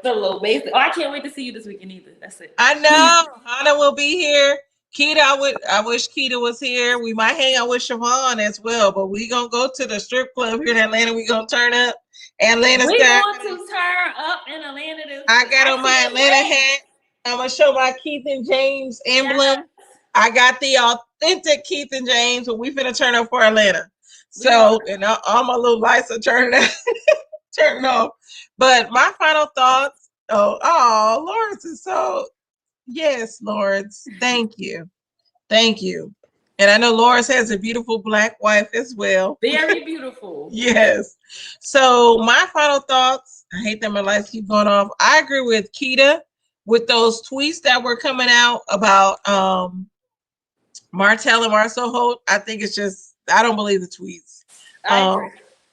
the little basic. Oh, I can't wait to see you this weekend either. That's it. I know. Hannah will be here. Keita, I wish Keita was here. We might hang out with Siobhan as well, but we gonna go to the strip club here in Atlanta. We gonna turn up. Atlanta's we want to turn up in Atlanta. I got on my Atlanta hat. I'm gonna show my Keith and James emblem. Yes. I got the authentic Keith and James, but we finna turn up for Atlanta. So, and all my little lights are turning off. But my final thoughts. Lawrence is so. Yes, Lawrence. Thank you. And I know Lawrence has a beautiful black wife as well. Very beautiful. Yes. So my final thoughts. I hate that my lights keep going off. I agree with Keita with those tweets that were coming out about Martell and Marcel Holt. I think it's just, I don't believe the tweets.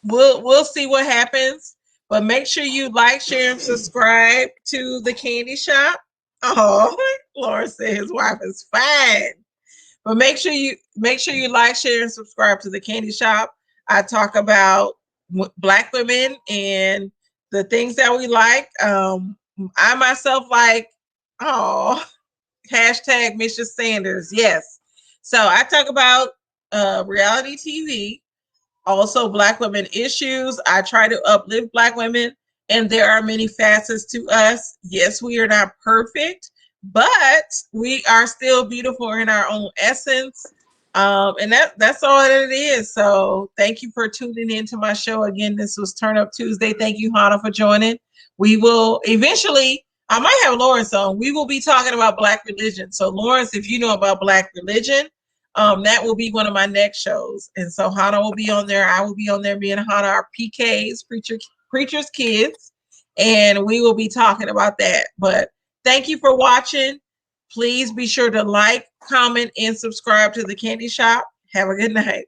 We'll see what happens, but make sure you like, share, and subscribe to the Candy Shop. Oh, Laura said his wife is fine. But make sure you like, share, and subscribe to the Candy Shop. I talk about Black women and the things that we like. I myself like, oh, hashtag Mrs. Sanders. Yes. So I talk about reality TV, also Black women issues. I try to uplift Black women, and there are many facets to us. Yes, we are not perfect, but we are still beautiful in our own essence. And that's all that it is. So thank you for tuning in to my show again. This was Turn Up Tuesday. Thank you, Hannah, for joining. We will eventually, I might have Lawrence on. We will be talking about Black religion. So Lawrence, if you know about Black religion, that will be one of my next shows. And so Hannah will be on there. I will be on there. Me and Hannah are PKs, preacher's kids. And we will be talking about that. But thank you for watching. Please be sure to like, comment, and subscribe to the Candy Shop. Have a good night.